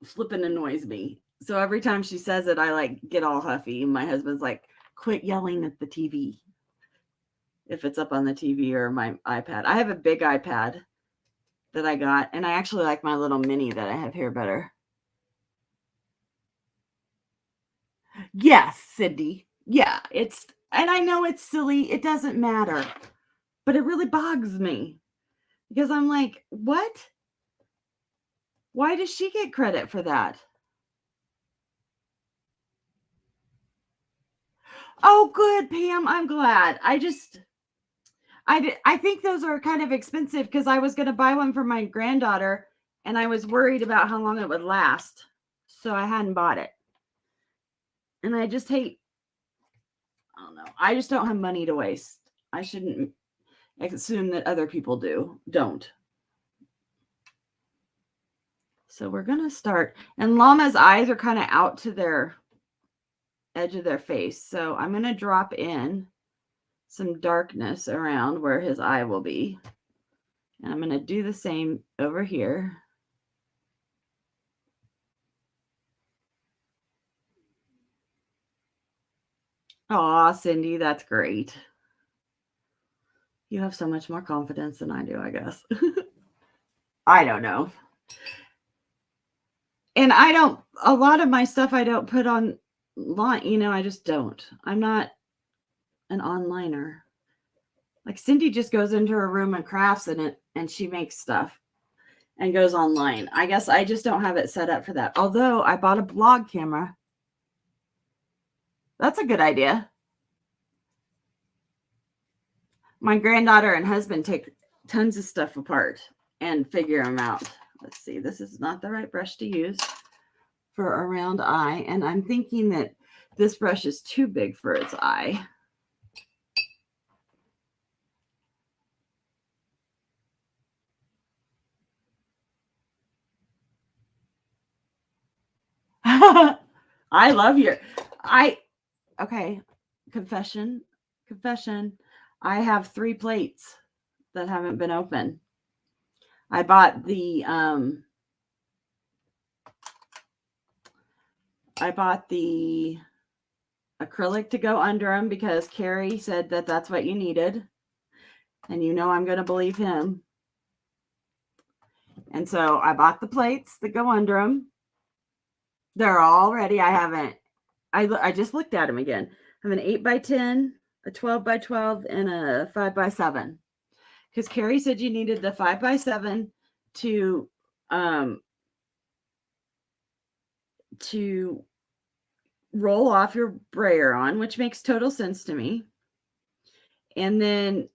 flipping annoys me. So every time she says it, I get all huffy. My husband's like, quit yelling at the TV. If it's up on the TV or my iPad. I have a big iPad that I got, and I actually like my little mini that I have here better. Yes, Cindy. Yeah, and I know it's silly. It doesn't matter, but it really bugs me because I'm like, what? Why does she get credit for that? Oh, good, Pam. I'm glad. I think those are kind of expensive because I was going to buy one for my granddaughter and I was worried about how long it would last. So I hadn't bought it. And I just hate, I don't know. I just don't have money to waste. I shouldn't assume that other people don't. So we're going to start. And Llama's eyes are kind of out to their edge of their face. So I'm going to drop in some darkness around where his eye will be. And I'm going to do the same over here. Aw, Cindy, that's great. You have so much more confidence than I do, I guess. I don't know. And a lot of my stuff I don't put online, I just don't. I'm not an onliner. Like Cindy just goes into her room and crafts in it, and she makes stuff and goes online. I guess I just don't have it set up for that. Although I bought a blog camera. That's a good idea. My granddaughter and husband take tons of stuff apart and figure them out. Let's see. This is not the right brush to use for a round eye. And I'm thinking that this brush is too big for its eye. I love okay. Confession. I have 3 plates that haven't been open. I bought the acrylic to go under them because Carrie said that that's what you needed. And I'm going to believe him. And so I bought the plates that go under them. They're all ready. I just looked at them again. I have an 8x10, a 12x12, and a 5x7. Because Carrie said you needed the 5x7 to roll off your brayer on, which makes total sense to me. And then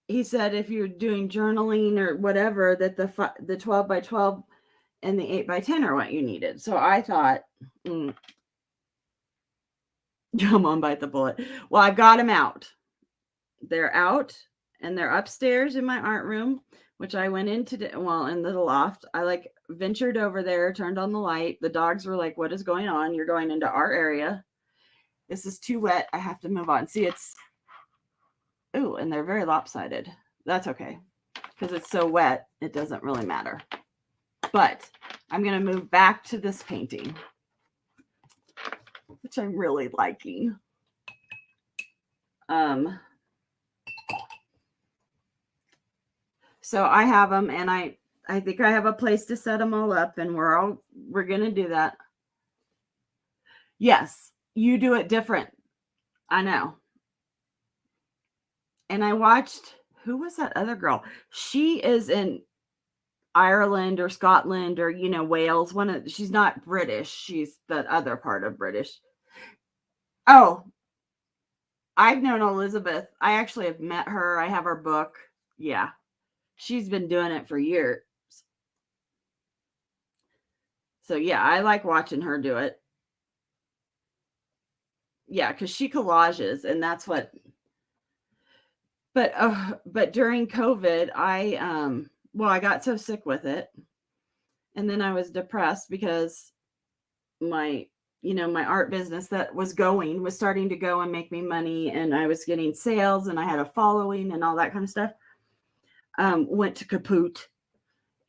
he said if you're doing journaling or whatever, that the 12x12 and the 8x10 are what you needed. So I thought, come on, bite the bullet. Well, I've got them out. They're out and they're upstairs in my art room, which I went into, in the loft. I ventured over there, turned on the light. The dogs were like, what is going on? You're going into our area. This is too wet. I have to move on. See, and they're very lopsided. That's okay. Because it's so wet, it doesn't really matter. But I'm going to move back to this painting, which I'm really liking. So I have them, and I think I have a place to set them all up, and we're going to do that. Yes, you do it different. I know. And I watched, who was that other girl? She is in Ireland or Scotland or, Wales. She's not British. She's the other part of British. Oh, I've known Elizabeth. I actually have met her. I have her book. Yeah. She's been doing it for years. So yeah, I like watching her do it. Yeah, because she collages, and that's what. But during COVID, I got so sick with it, and then I was depressed because my art business that was starting to go and make me money, and I was getting sales, and I had a following and all that kind of stuff. Went to kaput.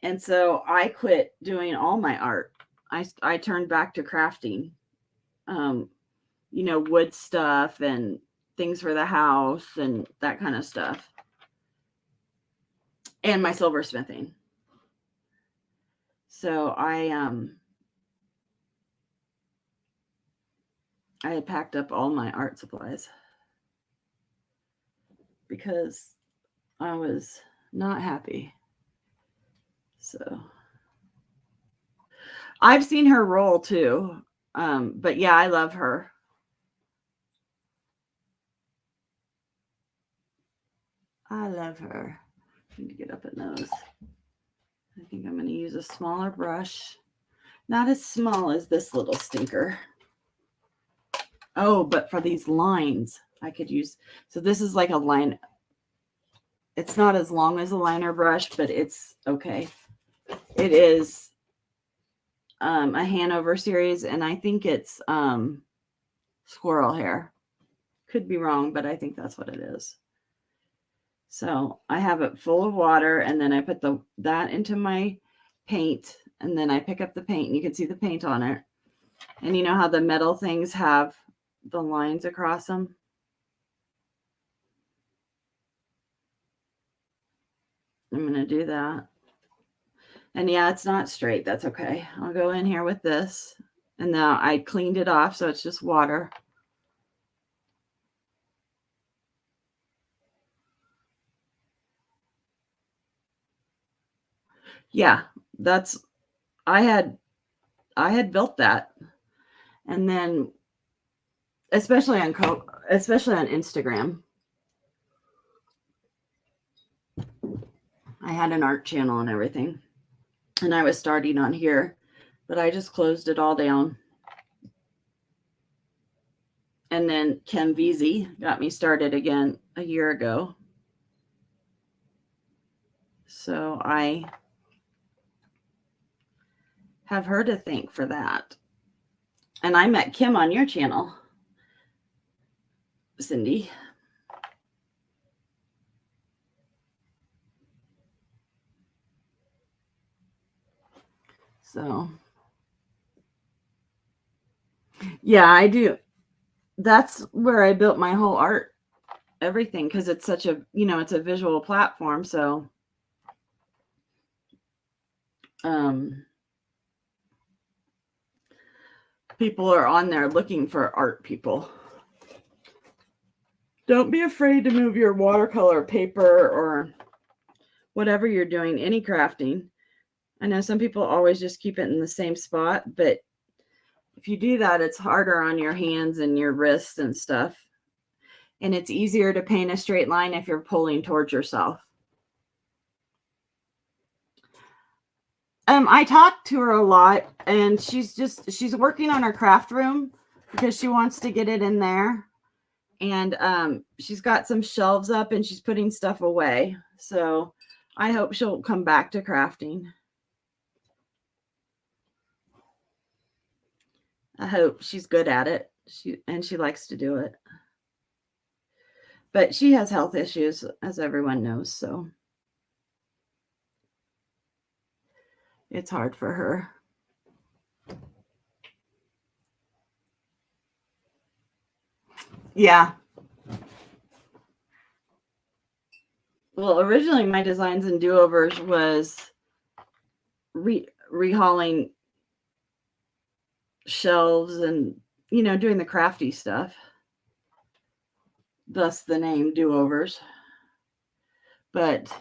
And so I quit doing all my art. I turned back to crafting, wood stuff and things for the house and that kind of stuff. And my silversmithing. So I had packed up all my art supplies because I was not happy. So I've seen her roll too. But yeah, I love her. I love her. I need to get up at nose. I think I'm going to use a smaller brush. Not as small as this little stinker. Oh, but for these lines, I could use. So this is like a line. It's not as long as a liner brush, but it's okay. It is a Hanover series, and I think it's squirrel hair Could be wrong, but I think that's what it is. So I have it full of water, and then I put that into my paint, and then I pick up the paint, and you can see the paint on it. And you know how the metal things have the lines across them? I'm going to do that. And yeah, it's not straight. That's okay. I'll go in here with this. And now I cleaned it off, so it's just water. Yeah, I had built that. And then especially on Instagram, I had an art channel and everything. And I was starting on here, but I just closed it all down. And then Kim Veazey got me started again a year ago. So I have her to thank for that. And I met Kim on your channel, Cindy. So, yeah, I do. That's where I built my whole art, everything, because it's such a, it's a visual platform. So, people are on there looking for art people. Don't be afraid to move your watercolor paper or whatever you're doing, any crafting. I know some people always just keep it in the same spot, but if you do that, it's harder on your hands and your wrists and stuff. And it's easier to paint a straight line if you're pulling towards yourself. I talked to her a lot, and she's working on her craft room because she wants to get it in there. And she's got some shelves up and she's putting stuff away. So I hope she'll come back to crafting. I hope she's good at it. She likes to do it. But she has health issues, as everyone knows, so it's hard for her. Yeah. Well, originally my designs and do-overs was rehauling shelves and, doing the crafty stuff. Thus the name do-overs. But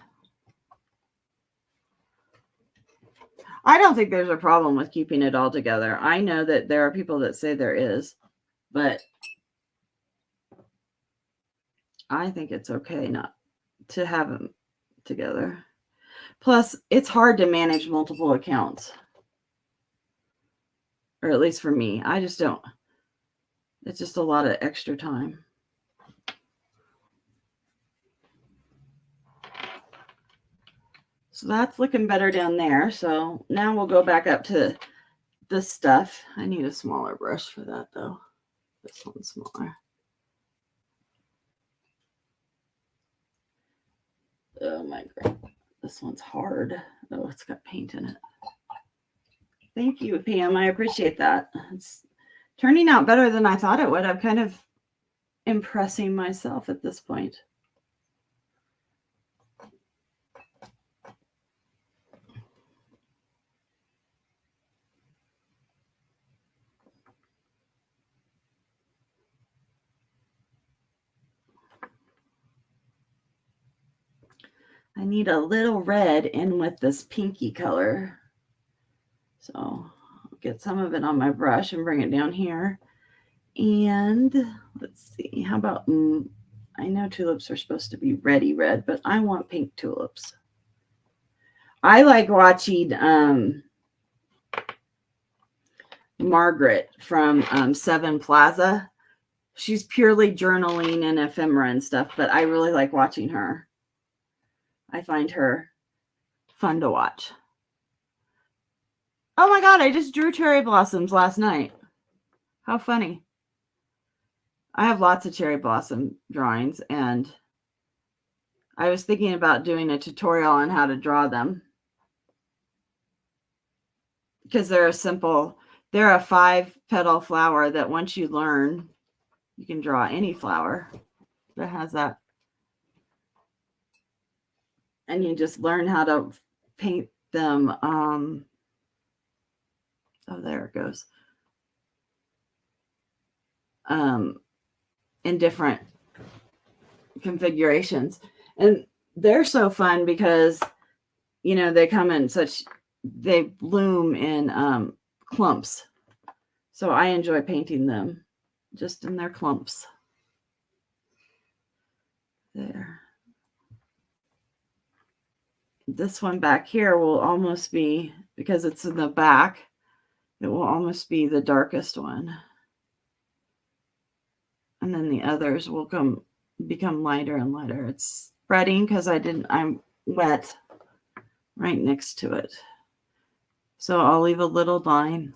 I don't think there's a problem with keeping it all together. I know that there are people that say there is, but I think it's okay not to have them together. Plus, it's hard to manage multiple accounts. Or at least for me. I just don't. It's just a lot of extra time. So that's looking better down there. So now we'll go back up to this stuff. I need a smaller brush for that, though. This one's smaller. Oh my God. This one's hard. Oh, it's got paint in it. Thank you, Pam. I appreciate that. It's turning out better than I thought it would. I'm kind of impressing myself at this point. I need a little red in with this pinky color. So I'll get some of it on my brush and bring it down here. And let's see, how about, I know tulips are supposed to be reddy red, but I want pink tulips. I like watching Margaret from Seven Plaza. She's purely journaling and ephemera and stuff, but I really like watching her. I find her fun to watch. Oh my God, I just drew cherry blossoms last night. How funny. I have lots of cherry blossom drawings, and I was thinking about doing a tutorial on how to draw them because they're a 5-petal flower that once you learn, you can draw any flower that has that. And you just learn how to paint them. Oh, there it goes. In different configurations. And they're so fun because, you know, they come in they bloom in clumps. So I enjoy painting them just in their clumps. There. This one back here will almost be, because it's in the back, it will almost be the darkest one. And then the others will become lighter and lighter. It's spreading because I'm wet right next to it. So I'll leave a little line.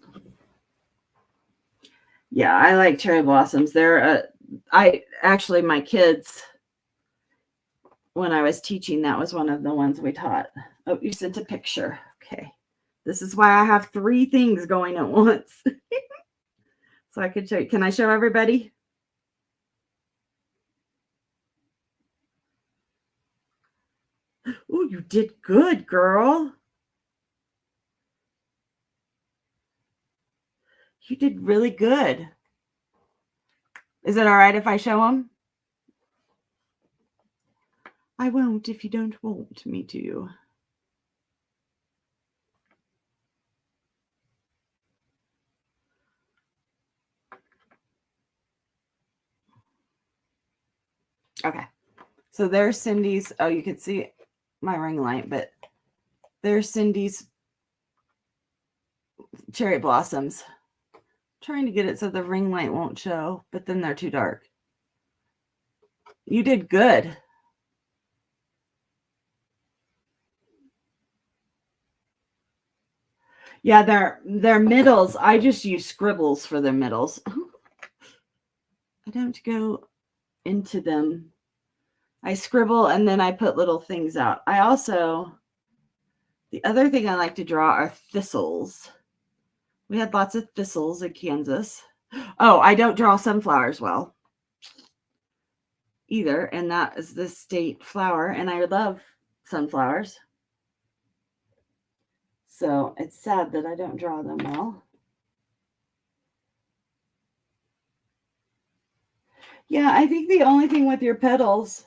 Yeah, I like cherry blossoms. My kids, when I was teaching, that was one of the ones we taught. Oh, you sent a picture. Okay. This is why I have 3 things going at once. So I could show you. Can I show everybody? Oh, you did good, girl. You did really good. Is it all right if I show them? I won't if you don't want me to. Okay. So there's Cindy's. Oh, you can see my ring light, but there's Cindy's cherry blossoms. I'm trying to get it so the ring light won't show, but then they're too dark. You did good. Yeah, they're middles. I just use scribbles for their middles. I don't go into them. I scribble and then I put little things out. The other thing I like to draw are thistles. We had lots of thistles in Kansas. Oh, I don't draw sunflowers well either. And that is the state flower. And I love sunflowers. So it's sad that I don't draw them well. Yeah, I think the only thing with your petals,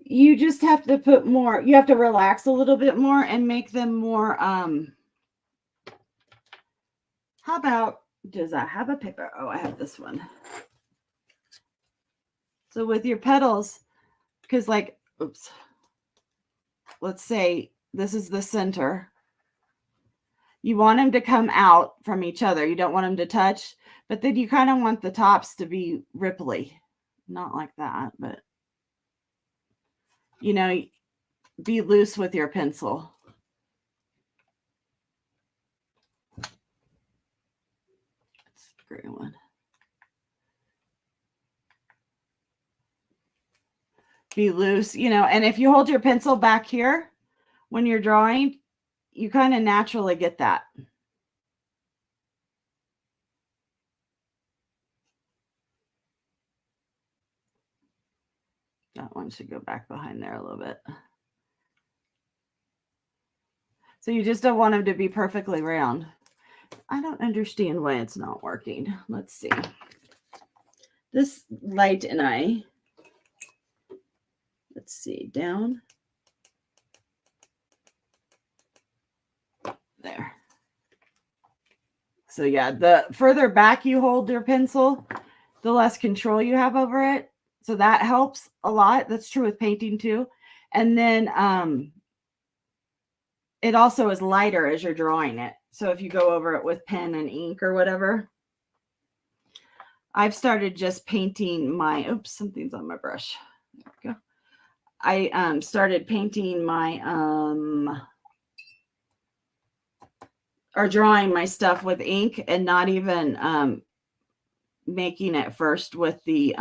you just have to put more, you have to relax a little bit more and make them more, how about, does I have a paper? Oh, I have this one. So with your petals, because like, oops, let's say this is the center. You want them to come out from each other. You don't want them to touch, but then you kind of want the tops to be ripply. Not like that, but, you know, be loose with your pencil. That's a great one. Be loose, you know, and if you hold your pencil back here when you're drawing, you kind of naturally get that. That one should go back behind there a little bit. So you just don't want them to be perfectly round. I don't understand why it's not working. Let's see. This light and let's see, down. There. So yeah, the further back you hold your pencil, the less control you have over it. So that helps a lot. That's true with painting too. And then it also is lighter as you're drawing it. So if you go over it with pen and ink or whatever, I've started just painting my, oops, something's on my brush. There we go. I started painting my, or drawing my stuff with ink and not even making it first with the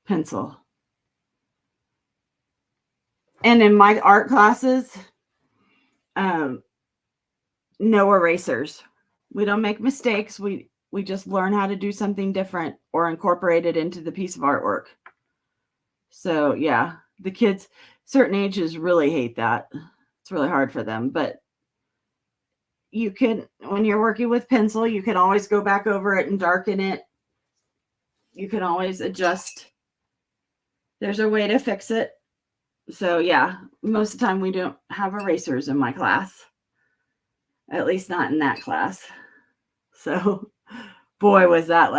pencil. And in my art classes, no erasers. We don't make mistakes. We just learn how to do something different or incorporate it into the piece of artwork. So yeah, the kids, certain ages really hate that. It's really hard for them, but you can, when you're working with pencil, you can always go back over it and darken it. You can always adjust. There's a way to fix it. So yeah, most of the time we don't have erasers in my class. At least not in that class. So boy, was that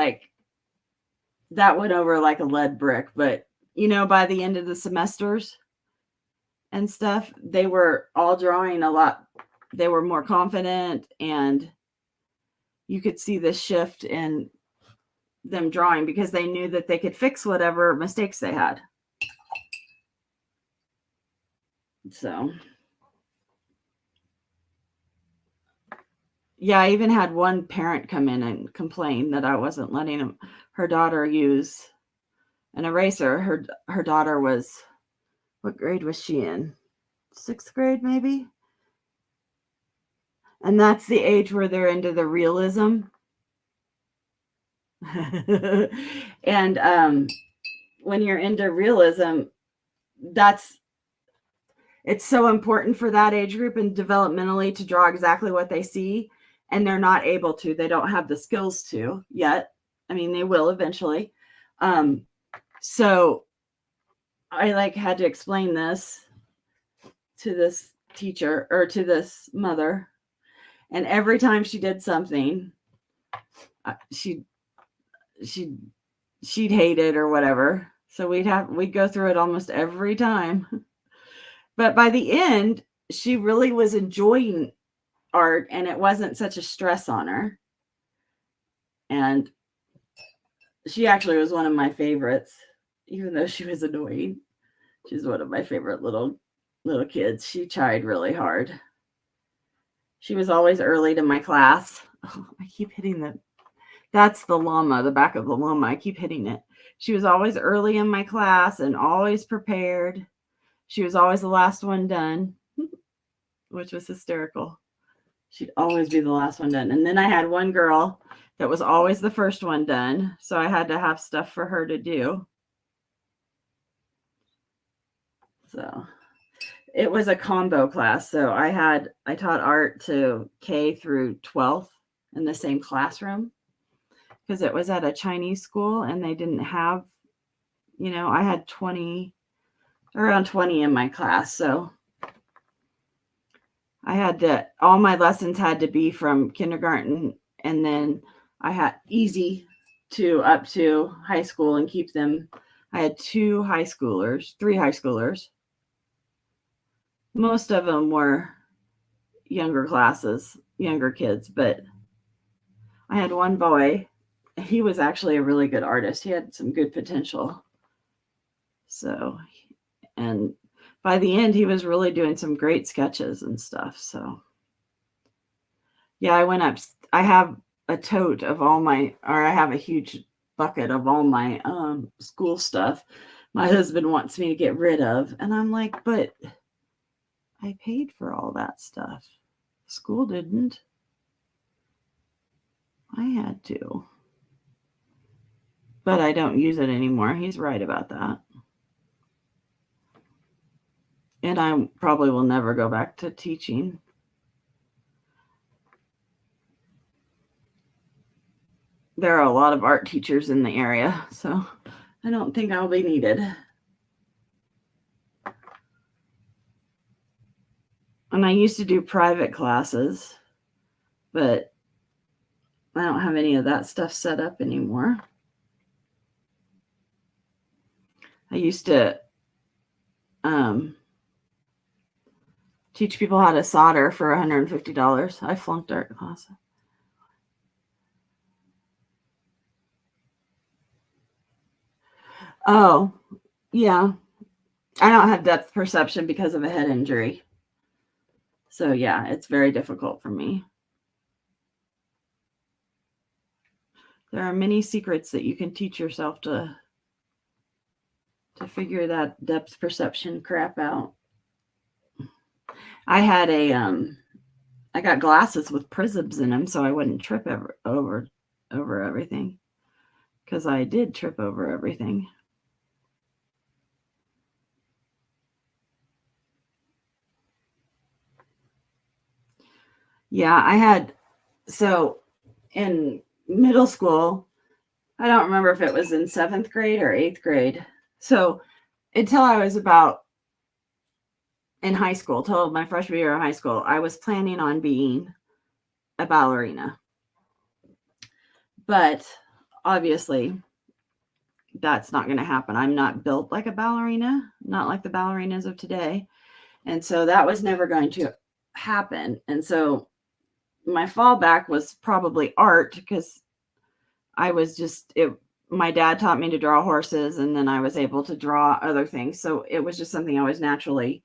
that went over like a lead brick. But by the end of the semesters and stuff, they were all drawing a lot. They were more confident, and you could see the shift in them drawing because they knew that they could fix whatever mistakes they had. So yeah, I even had one parent come in and complain that I wasn't letting her daughter use an eraser. Her daughter was, what grade was she in? 6th grade, maybe? And that's the age where they're into the realism. And when you're into realism, it's so important for that age group and developmentally to draw exactly what they see, and they're not able to. They don't have the skills to yet. I mean, they will eventually. So I had to explain this to this teacher or to this mother, and every time she did something, she'd hate it or whatever. So we'd go through it almost every time. But by the end, she really was enjoying art, and it wasn't such a stress on her. And she actually was one of my favorites, even though she was annoying. She's one of my favorite little kids. She tried really hard. She was always early to my class. Oh, I keep hitting that's the llama, the back of the llama. I keep hitting it. She was always early in my class and always prepared. She was always the last one done, which was hysterical. She'd always be the last one done. And then I had one girl that was always the first one done. So I had to have stuff for her to do. So it was a combo class. So I taught art to K through 12th in the same classroom because it was at a Chinese school and they didn't have, I had around 20 in my class. So all my lessons had to be from kindergarten, and then I had easy to up to high school and keep them. I had 3 high schoolers. Most of them were younger classes, younger kids, but I had one boy. He was actually a really good artist. He had some good potential. So, and by the end, he was really doing some great sketches and stuff. So yeah, I went up. I have a tote of I have a huge bucket of all my school stuff my husband wants me to get rid of. And I'm like, but I paid for all that stuff. School didn't. I had to. But I don't use it anymore. He's right about that. And I probably will never go back to teaching. There are a lot of art teachers in the area, so I don't think I'll be needed. And I used to do private classes, but I don't have any of that stuff set up anymore. I used to teach people how to solder for $150. I flunked art class. Oh, yeah. I don't have depth perception because of a head injury. So yeah, it's very difficult for me. There are many secrets that you can teach yourself to figure that depth perception crap out. I had I got glasses with prisms in them so I wouldn't trip over everything, because I did trip over everything. Yeah, so in middle school, I don't remember if it was in 7th grade or 8th grade. So until I was about in high school, till my freshman year of high school, I was planning on being a ballerina. But obviously, that's not going to happen. I'm not built like a ballerina, not like the ballerinas of today. And so that was never going to happen. And so my fallback was probably art, because I was my dad taught me to draw horses, and then I was able to draw other things. So it was just something I was naturally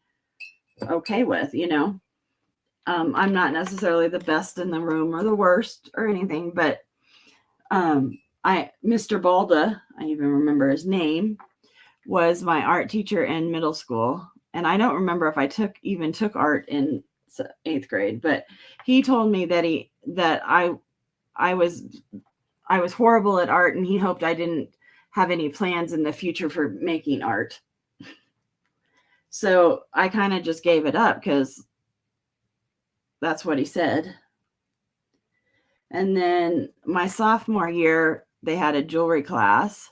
okay with, I'm not necessarily the best in the room or the worst or anything, but Mr. Balda, I even remember his name, was my art teacher in middle school. And I don't remember if I took art in 8th grade, but he told me that I was horrible at art, and he hoped I didn't have any plans in the future for making art. So I kind of just gave it up because that's what he said. And then my sophomore year, they had a jewelry class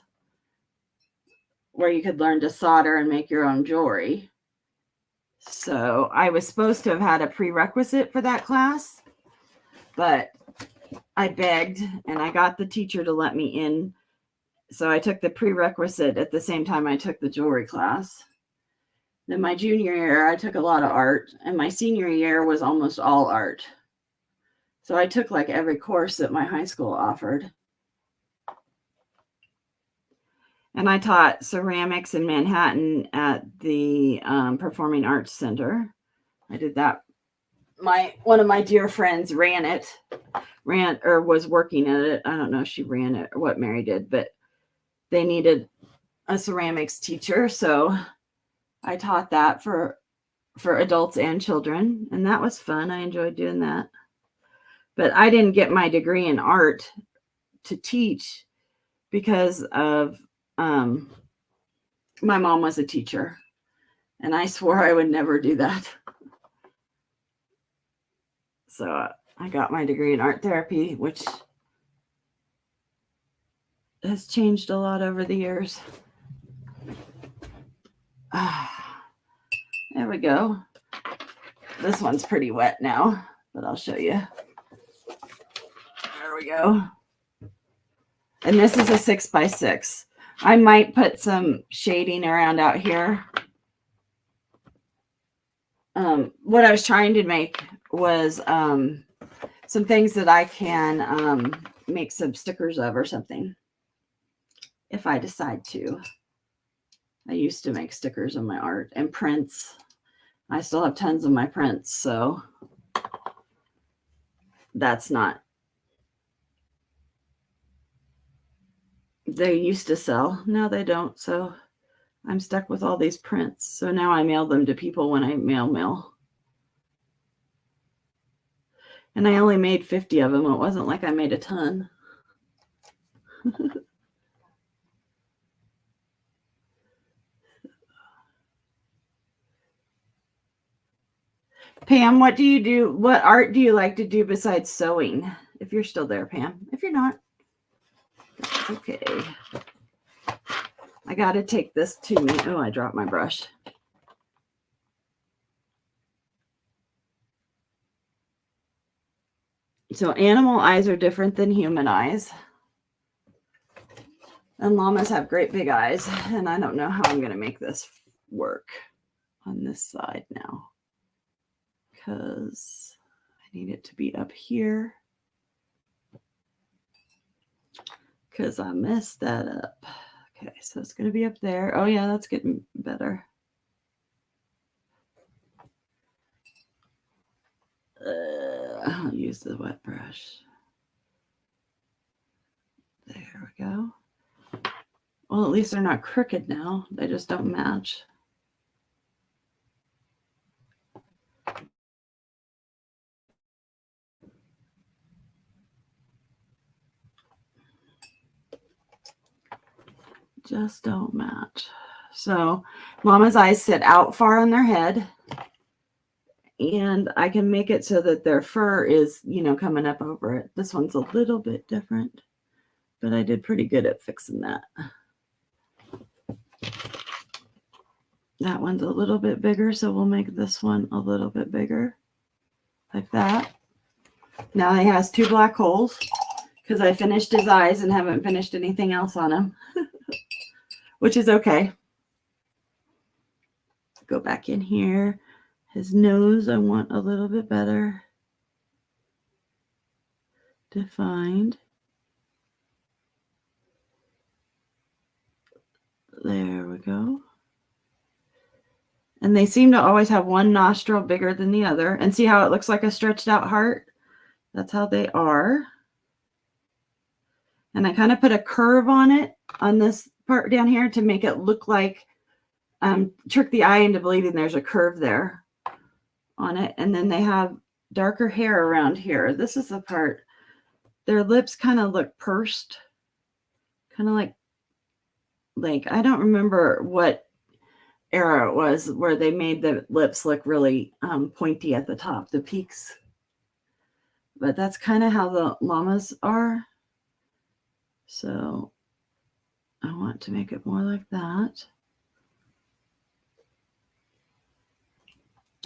where you could learn to solder and make your own jewelry. So I was supposed to have had a prerequisite for that class, but I begged and I got the teacher to let me in. So I took the prerequisite at the same time I took the jewelry class. Then my junior year, I took a lot of art, and my senior year was almost all art. So I took like every course that my high school offered. And I taught ceramics in Manhattan at the Performing Arts Center. I did that. One of my dear friends was working at it. I don't know if she ran it or what Mary did, but they needed a ceramics teacher. So I taught that for adults and children, and that was fun. I enjoyed doing that. But I didn't get my degree in art to teach because of my mom was a teacher, and I swore I would never do that. So I got my degree in art therapy, which has changed a lot over the years. There we go. This one's pretty wet now, but I'll show you. There we go. And this is a 6x6. I might put some shading around out here. What I was trying to make was some things that I can make some stickers of or something, if I decide to. I used to make stickers of my art and prints. I still have tons of my prints, so that's not. They used to sell. Now they don't, so I'm stuck with all these prints. So now I mail them to people when I mail. And I only made 50 of them. It wasn't like I made a ton. Pam, what do you do? What art do you like to do besides sewing? If you're still there, Pam. If you're not, that's okay. I got to take this to me. Oh, I dropped my brush. So animal eyes are different than human eyes. And llamas have great big eyes. And I don't know how I'm going to make this work on this side now, because I need it to be up here, because I messed that up. Okay, so it's going to be up there. Oh yeah, that's getting better. I'll use the wet brush. There we go. Well, at least they're not crooked now. They just don't match. Just don't match. So Mama's eyes sit out far on their head. And I can make it so that their fur is, you know, coming up over it. This one's a little bit different, but I did pretty good at fixing that. That one's a little bit bigger, so we'll make this one a little bit bigger, like that. Now he has 2 black holes because I finished his eyes and haven't finished anything else on him, which is okay. Go back in here. His nose, I want a little bit better defined. There we go. And they seem to always have one nostril bigger than the other. And see how it looks like a stretched out heart? That's how they are. And I kind of put a curve on it, on this part down here, to make it look like, trick the eye into believing there's a curve there on it. And then they have darker hair around here. This is the part. Their lips kind of look pursed. Kind of like, I don't remember what era it was where they made the lips look really pointy at the top, the peaks. But that's kind of how the llamas are. So I want to make it more like that.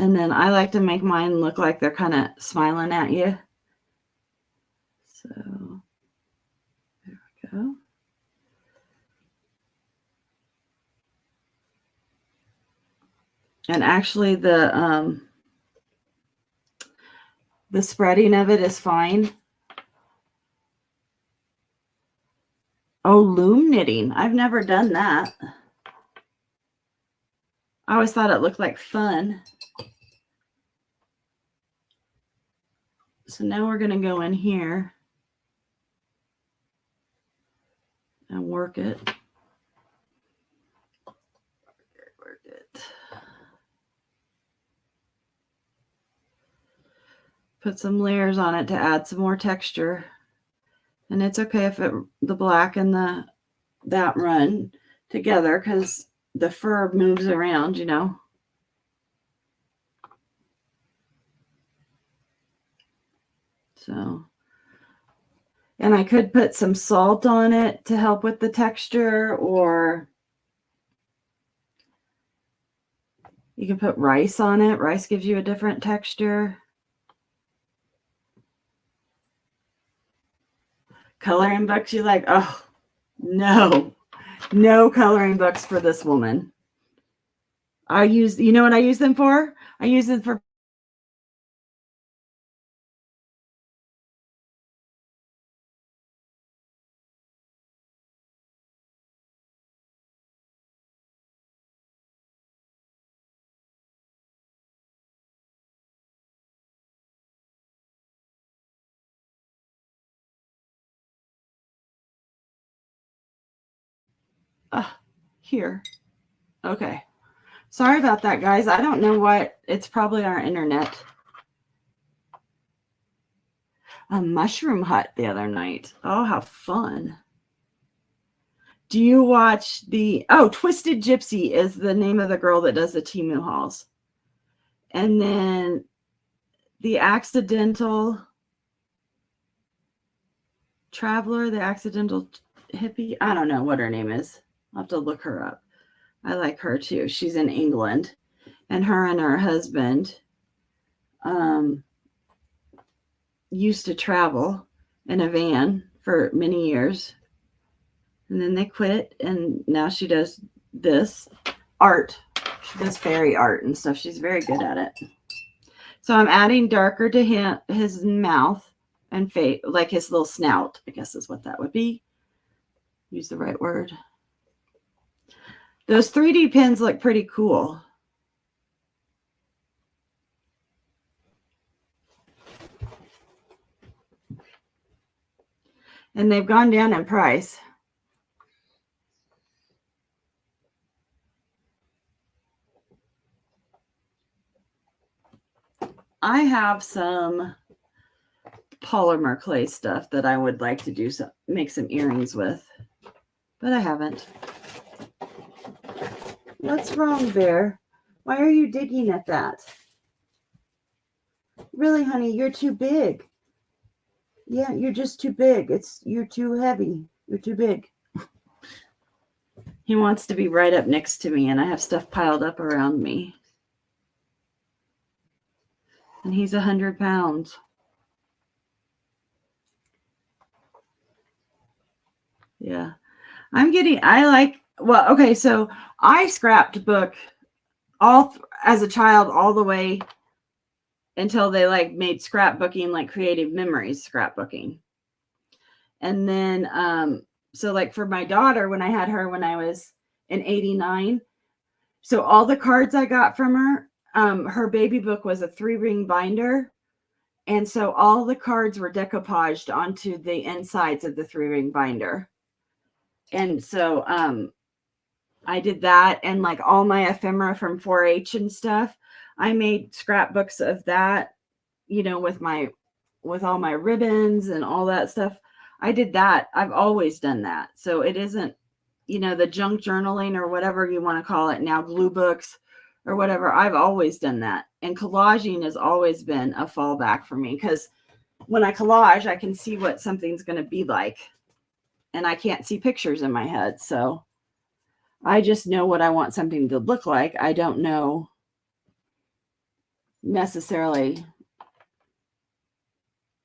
And then I like to make mine look like they're kind of smiling at you. So there we go. And actually the spreading of it is fine. Oh, loom knitting. I've never done that. I always thought it looked like fun. So now we're going to go in here and work it. Work it. Put some layers on it to add some more texture. And it's okay if the black and that run together, because the fur moves around, you know. So, and I could put some salt on it to help with the texture, or you can put rice on it. Rice gives you a different texture. Coloring books you like? Oh, no coloring books for this woman. You know what I use them for? I use them for here. Okay. Sorry about that, guys. I don't know what. It's probably our internet. A mushroom hut the other night. Oh, how fun. Do you watch Twisted Gypsy is the name of the girl that does the Temu hauls. And then the Accidental Traveler, the Accidental Hippie. I don't know what her name is. I'll have to look her up. I like her too. She's in England. And her husband used to travel in a van for many years. And then they quit, and now she does this art. She does fairy art and stuff. She's very good at it. So I'm adding darker to his mouth and face, like his little snout, I guess is what that would be. Use the right word. Those 3D pins look pretty cool. And they've gone down in price. I have some polymer clay stuff that I would like to do make some earrings with, but I haven't. What's wrong, Bear? Why are you digging at that? Really, honey, you're too big. Yeah, you're just too big. You're too heavy. You're too big. He wants to be right up next to me, and I have stuff piled up around me. And he's 100 pounds. Yeah. Okay, so I scrapbook as a child all the way until they like made scrapbooking like creative memories scrapbooking. And then so like for my daughter, when I had her when I was in 89, so all the cards I got from her, her baby book was a 3-ring binder. And so all the cards were decoupaged onto the insides of the 3-ring binder. And so I did that, and like all my ephemera from 4-H and stuff, I made scrapbooks of that, with all my ribbons and all that stuff. I did that. I've always done that. So it isn't, the junk journaling or whatever you want to call it now, glue books or whatever. I've always done that. And collaging has always been a fallback for me, because when I collage, I can see what something's going to be like, and I can't see pictures in my head. So I just know what I want something to look like. I don't know necessarily,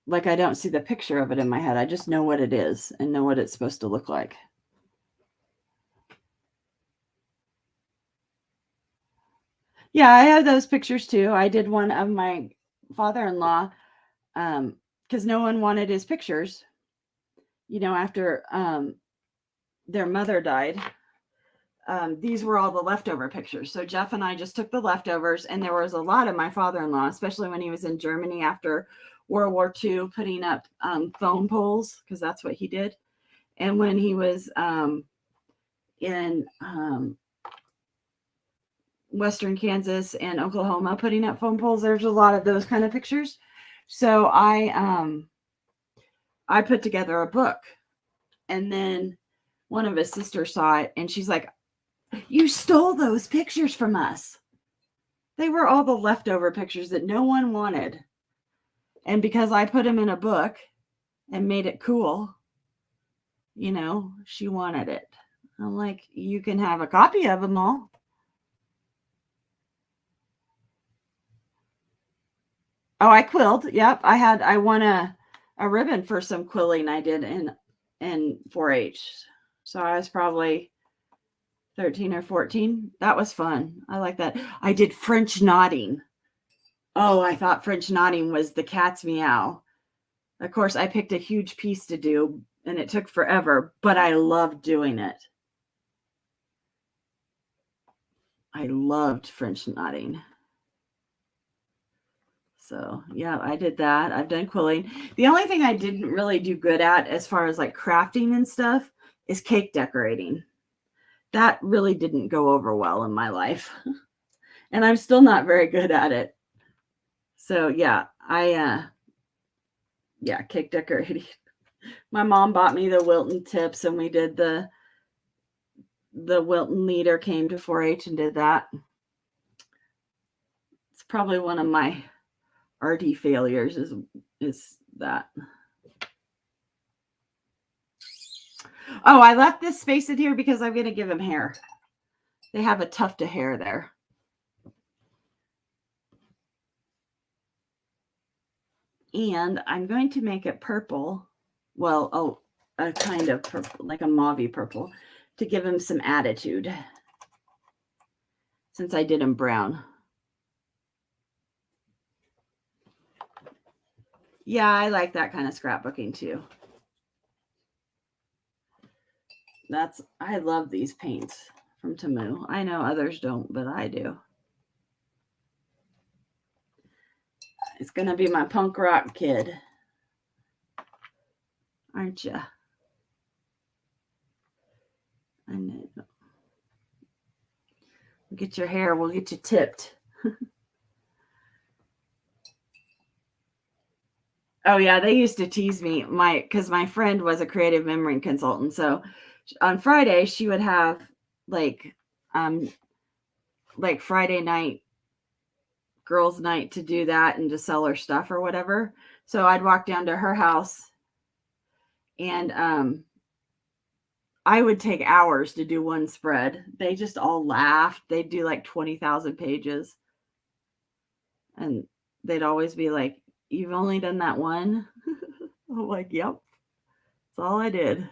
like I don't see the picture of it in my head. I just know what it is and know what it's supposed to look like. Yeah, I have those pictures too. I did one of my father-in-law because no one wanted his pictures, after their mother died. These were all the leftover pictures. So Jeff and I just took the leftovers, and there was a lot of my father-in-law, especially when he was in Germany after World War II, putting up phone poles, because that's what he did. And when he was in Western Kansas and Oklahoma putting up phone poles, there's a lot of those kind of pictures. So I put together a book, and then one of his sisters saw it, and she's like, "You stole those pictures from us." They were all the leftover pictures that no one wanted. And because I put them in a book and made it cool, she wanted it. I'm like, you can have a copy of them all. Oh, I quilled. Yep. I won a ribbon for some quilling I did in 4-H. So I was probably 13 or 14. That was fun. I like that. I did French knotting. Oh, I thought French knotting was the cat's meow. Of course, I picked a huge piece to do, and it took forever, but I loved doing it. I loved French knotting. So, yeah, I did that. I've done quilling. The only thing I didn't really do good at as far as like crafting and stuff is cake decorating. That really didn't go over well in my life. And I'm still not very good at it. So, yeah, cake decorating. My mom bought me the Wilton tips, and we did the Wilton leader came to 4-H and did that. It's probably one of my arty failures is that. Oh, I left this space in here because I'm going to give him hair. They have a tuft of hair there. And I'm going to make it purple. Well, a kind of purple, like a mauvey purple, to give him some attitude. Since I did him brown. Yeah, I like that kind of scrapbooking too. I love these paints from Temu. I know others don't, but I do. It's going to be my punk rock kid. Aren't you? I know. Get your hair. We'll get you tipped. Oh yeah, they used to tease me because my friend was a creative memory consultant. So on Friday she would have like um like Friday night girls' night to do that and to sell her stuff or whatever. So I'd walk down to her house and I would take hours to do one spread. They just all laughed. They'd do like 20,000 pages. And they'd always be like, "You've only done that one?" I'm like, "Yep. That's all I did."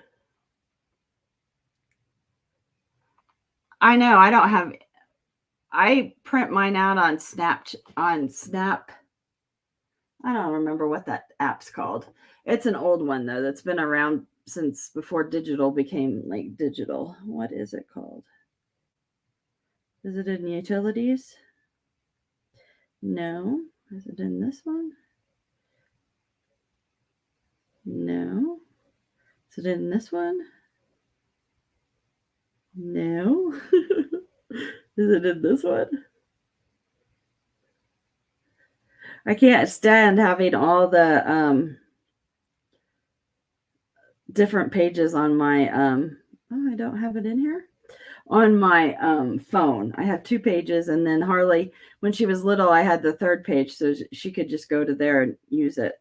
I know. I print mine out on Snap. I don't remember what that app's called. It's an old one though that's been around since before digital became like digital. What is it called? Is it in utilities? No. Is it in this one? No. Is it in this one? No. Is it in this one? I can't stand having all the different pages on my oh, I don't have it in here. On my phone. I have 2 pages, and then Harley, when she was little, I had the 3rd page so she could just go to there and use it.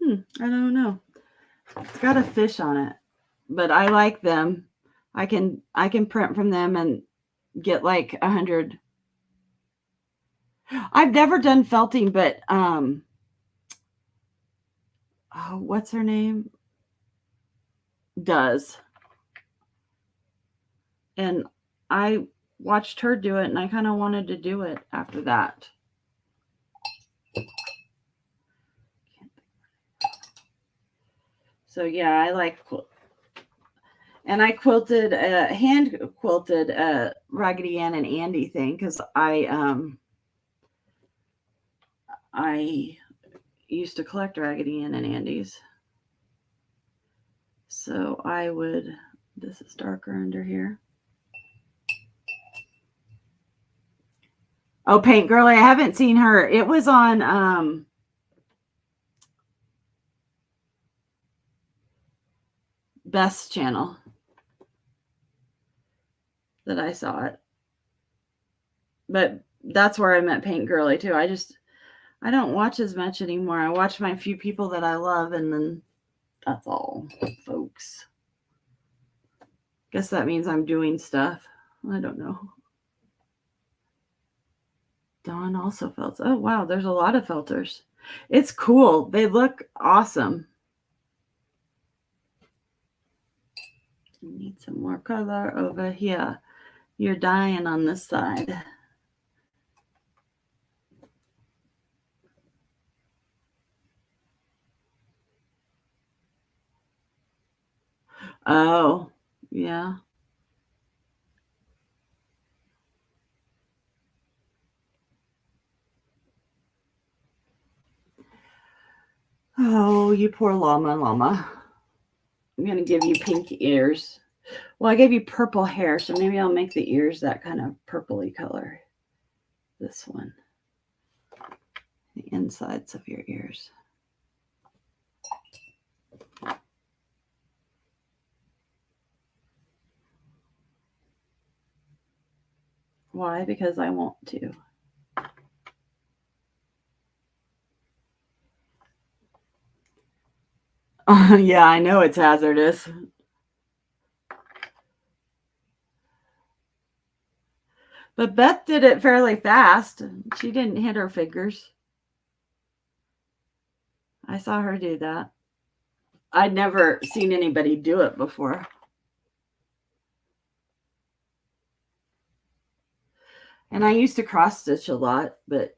I don't know. It's got a fish on it, but I like them. I can print from them and get like 100. I've never done felting, but oh, what's her name? Does. And I watched her do it and I kind of wanted to do it after that. So yeah, I like and I quilted hand quilted Raggedy Ann and Andy thing because I used to collect Raggedy Ann and Andy's. So I would, this is darker under here. Oh, Paint Girly, I haven't seen her. It was on Beth's channel that I saw it. But that's where I met Paint Girly too. I don't watch as much anymore. I watch my few people that I love and then that's all, folks. Guess that means I'm doing stuff. I don't know. Dawn also felts. Oh, wow. There's a lot of felters. It's cool. They look awesome. Need some more color over here. You're dying on this side. Oh, yeah. Oh, you poor llama. I'm going to give you pink ears. Well, I gave you purple hair, so maybe I'll make the ears that kind of purpley color. This one. The insides of your ears. Why? Because I want to. Yeah, I know it's hazardous. But Beth did it fairly fast. She didn't hit her fingers. I saw her do that. I'd never seen anybody do it before. And I used to cross stitch a lot, but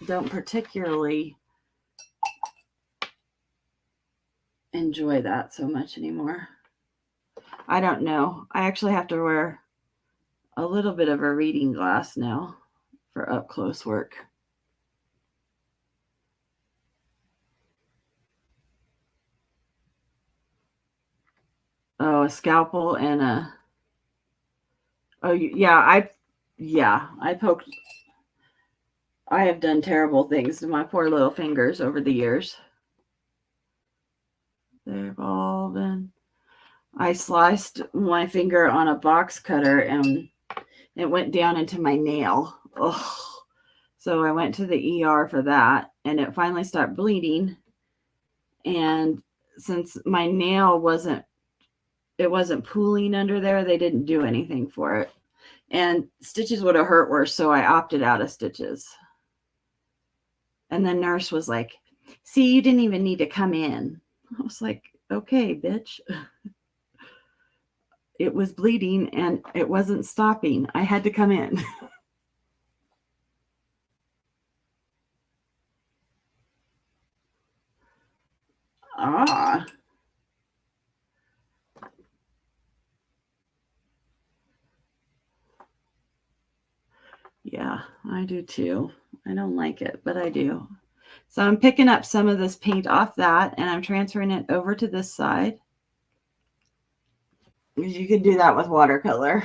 don't particularly enjoy that so much anymore. I don't know. I actually have to wear a little bit of a reading glass now for up close work. a scalpel and a, oh yeah, I poked, I have done terrible things to my poor little fingers over the years. They've all been, I sliced my finger on a box cutter and it went down into my nail. Ugh. So I went to the ER for that, and it finally stopped bleeding. And since my nail wasn't pooling under there, they didn't do anything for it. And stitches would have hurt worse, so I opted out of stitches. And the nurse was like, see, you didn't even need to come in. I was like, okay, bitch. It was bleeding and it wasn't stopping. I had to come in. Ah. Yeah, I do too. I don't like it, but I do. So I'm picking up some of this paint off that and I'm transferring it over to this side. Because you can do that with watercolor.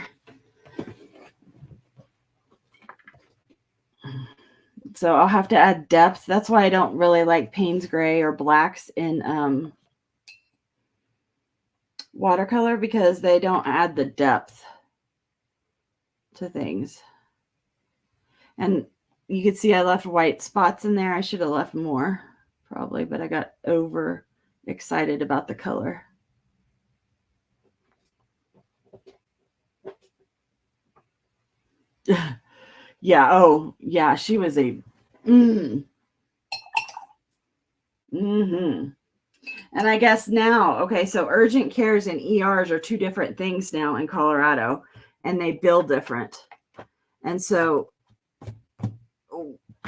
So I'll have to add depth. That's why I don't really like Payne's Gray or blacks in watercolor, because they don't add the depth to things. And you can see I left white spots in there. I should have left more probably, but I got over excited about the color. Yeah. Oh, yeah. She was a. And I guess now, okay, so urgent cares and ERs are two different things now in Colorado, and they bill different. And so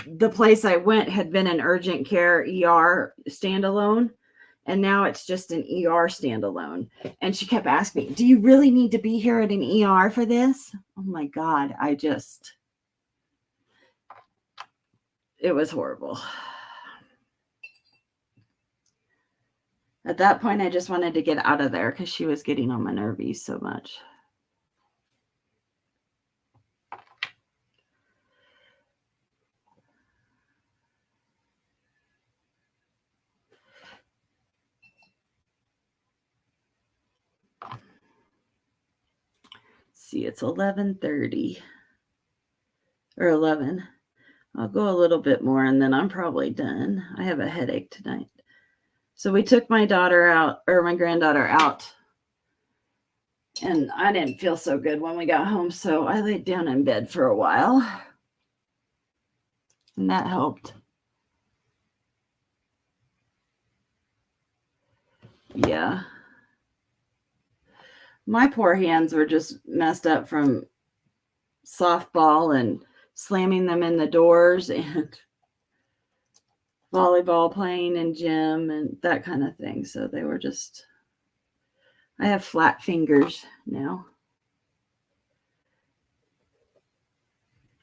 the place I went had been an urgent care ER standalone, and now it's just an ER standalone. And she kept asking me, do you really need to be here at an ER for this? Oh my God, it was horrible. At that point, I just wanted to get out of there because she was getting on my nerves so much. See, it's 11:30 or 11. I'll go a little bit more and then I'm probably done. I have a headache tonight. So we took my daughter out, or my granddaughter out, and I didn't feel so good when we got home. So I laid down in bed for a while, and that helped. Yeah. My poor hands were just messed up from softball and slamming them in the doors and volleyball playing in gym and that kind of thing. So they were just, I have flat fingers now.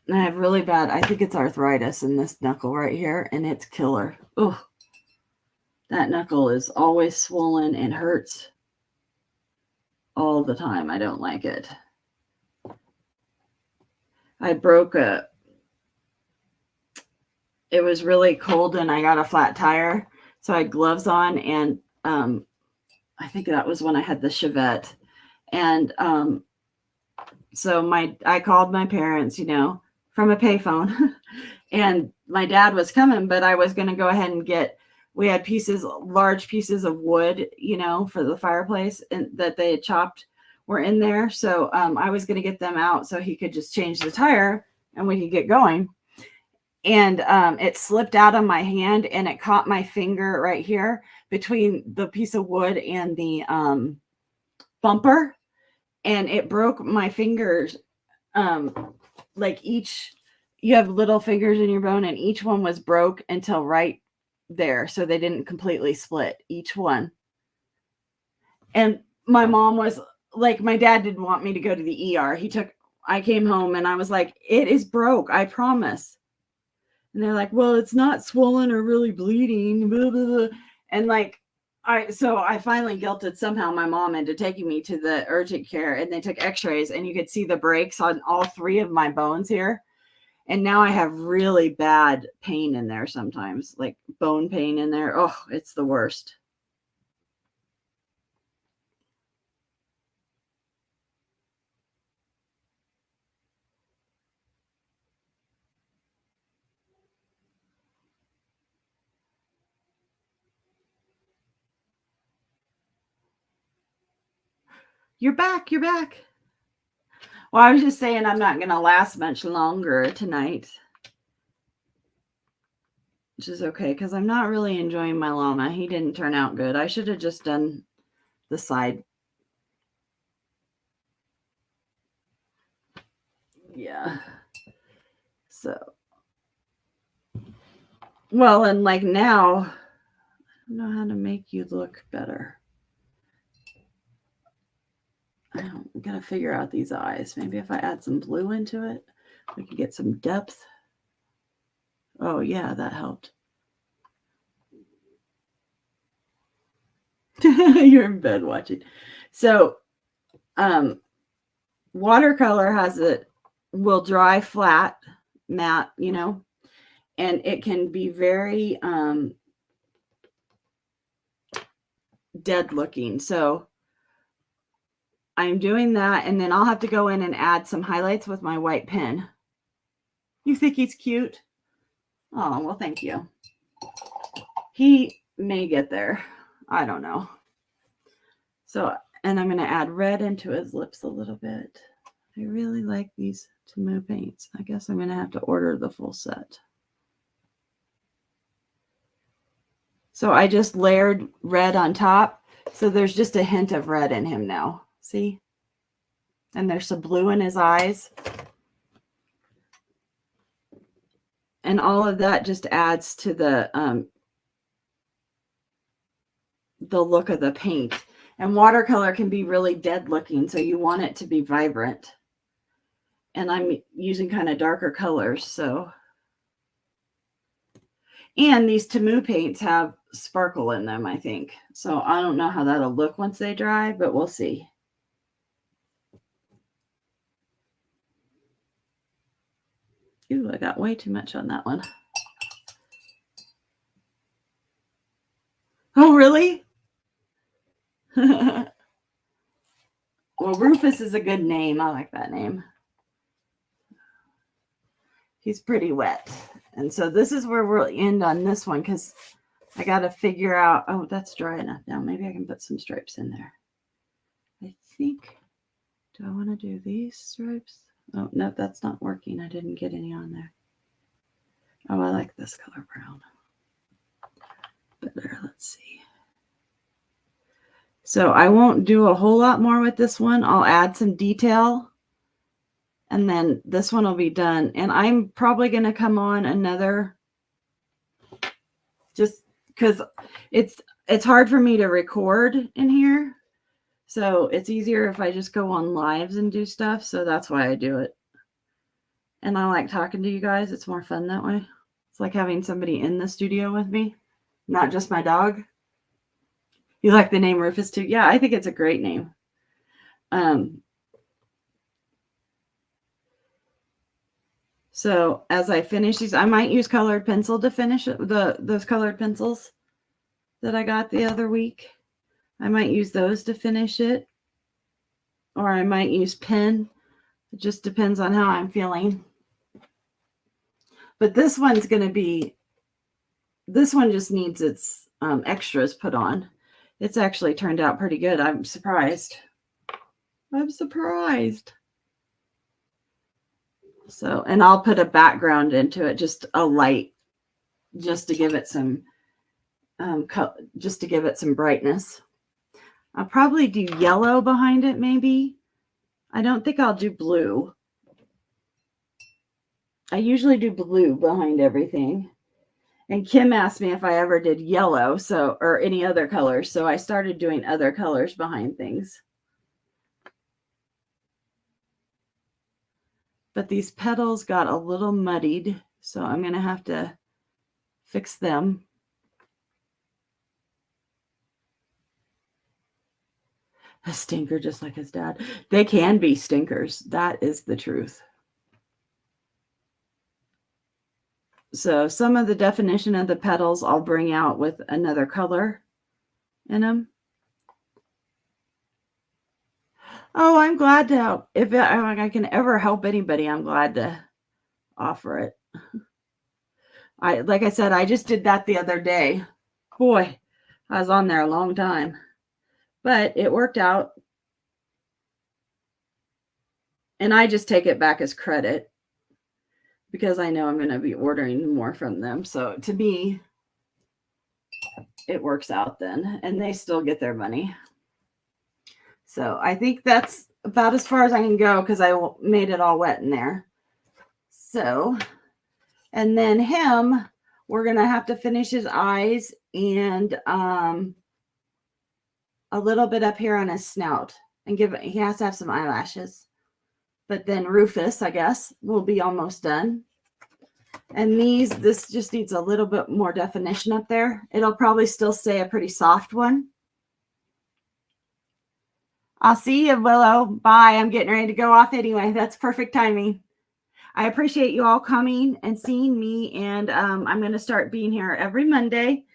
And I have really bad, I think it's arthritis in this knuckle right here, and it's killer. Oh, that knuckle is always swollen and hurts all the time. I don't like it. I broke it was really cold and I got a flat tire. So I had gloves on, and I think that was when I had the Chevette. And so I called my parents, from a payphone, and my dad was coming, but I was going to go ahead and we had large pieces of wood, for the fireplace, and that they had chopped were in there. So I was going to get them out so he could just change the tire and we could get going. And it slipped out of my hand and it caught my finger right here between the piece of wood and the bumper. And it broke my fingers. Like you have little fingers in your bone, and each one was broke until right there. So they didn't completely split, each one. And my mom was like, my dad didn't want me to go to the ER. I came home and I was like, it is broke, I promise. And they're like, well, it's not swollen or really bleeding, blah, blah, blah. And like, So I finally guilted somehow my mom into taking me to the urgent care, and they took x-rays, and you could see the breaks on all 3 of my bones here. And now I have really bad pain in there sometimes, like bone pain in there. Oh, it's the worst. You're back. You're back. Well, I was just saying I'm not going to last much longer tonight, which is okay because I'm not really enjoying my llama. He didn't turn out good. I should have just done the side. Yeah. So, well, and like now, I don't know how to make you look better. I'm going to figure out these eyes. Maybe if I add some blue into it, we could get some depth. Oh, yeah, that helped. You're in bed watching. So, watercolor will dry flat, matte, and it can be very dead looking. So I'm doing that, and then I'll have to go in and add some highlights with my white pen. You think he's cute? Oh, well, thank you. He may get there. I don't know. So, and I'm going to add red into his lips a little bit. I really like these Temu paints. I guess I'm going to have to order the full set. So I just layered red on top. So there's just a hint of red in him now. See? And there's some blue in his eyes. And all of that just adds to the look of the paint. And watercolor can be really dead looking, so you want it to be vibrant. And I'm using kind of darker colors, so. And these Temu paints have sparkle in them, I think. So I don't know how that'll look once they dry, but we'll see. Ooh, I got way too much on that one. Oh, really? Well, Rufus is a good name. I like that name. He's pretty wet. And so this is where we'll end on this one because I got to figure out. Oh, that's dry enough now. Maybe I can put some stripes in there. I think. Do I want to do these stripes? Oh, no, that's not working. I didn't get any on there. Oh, I like this color brown better. Let's see. So I won't do a whole lot more with this one. I'll add some detail. And then this one will be done. And I'm probably going to come on another, just because it's hard for me to record in here. So it's easier if I just go on lives and do stuff. So that's why I do it. And I like talking to you guys. It's more fun that way. It's like having somebody in the studio with me, not just my dog. You like the name Rufus too? Yeah, I think it's a great name. So as I finish these, I might use colored pencil to finish those colored pencils that I got the other week. I might use those to finish it. Or I might use pen. It just depends on how I'm feeling. But this one's going to be, this one just needs its extras put on. It's actually turned out pretty good. I'm surprised. I'm surprised. So, and I'll put a background into it, just a light, just to give it some, just to give it some brightness. I'll probably do yellow behind it, maybe. I don't think I'll do blue. I usually do blue behind everything. And Kim asked me if I ever did yellow, or any other colors. So I started doing other colors behind things. But these petals got a little muddied, so I'm going to have to fix them. A stinker just like his dad. They can be stinkers. That is the truth. So some of the definition of the petals I'll bring out with another color in them. Oh, I'm glad to help. If I can ever help anybody, I'm glad to offer it. Like I said, I just did that the other day. Boy, I was on there a long time, but it worked out. And I just take it back as credit because I know I'm going to be ordering more from them. So to me, it works out then, and they still get their money. So I think that's about as far as I can go because I made it all wet in there. So, and then him, we're going to have to finish his eyes and a little bit up here on his snout and he has to have some eyelashes. But then Rufus, I guess, will be almost done. And this just needs a little bit more definition up there. It'll probably still stay a pretty soft one. I'll see you, Willow. Bye. I'm getting ready to go off anyway. That's perfect timing. I appreciate you all coming and seeing me. And I'm going to start being here every Monday.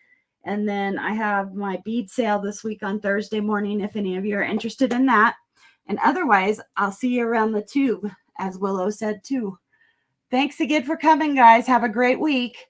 And then I have my bead sale this week on Thursday morning, if any of you are interested in that. And otherwise, I'll see you around the tube, as Willow said too. Thanks again for coming, guys. Have a great week.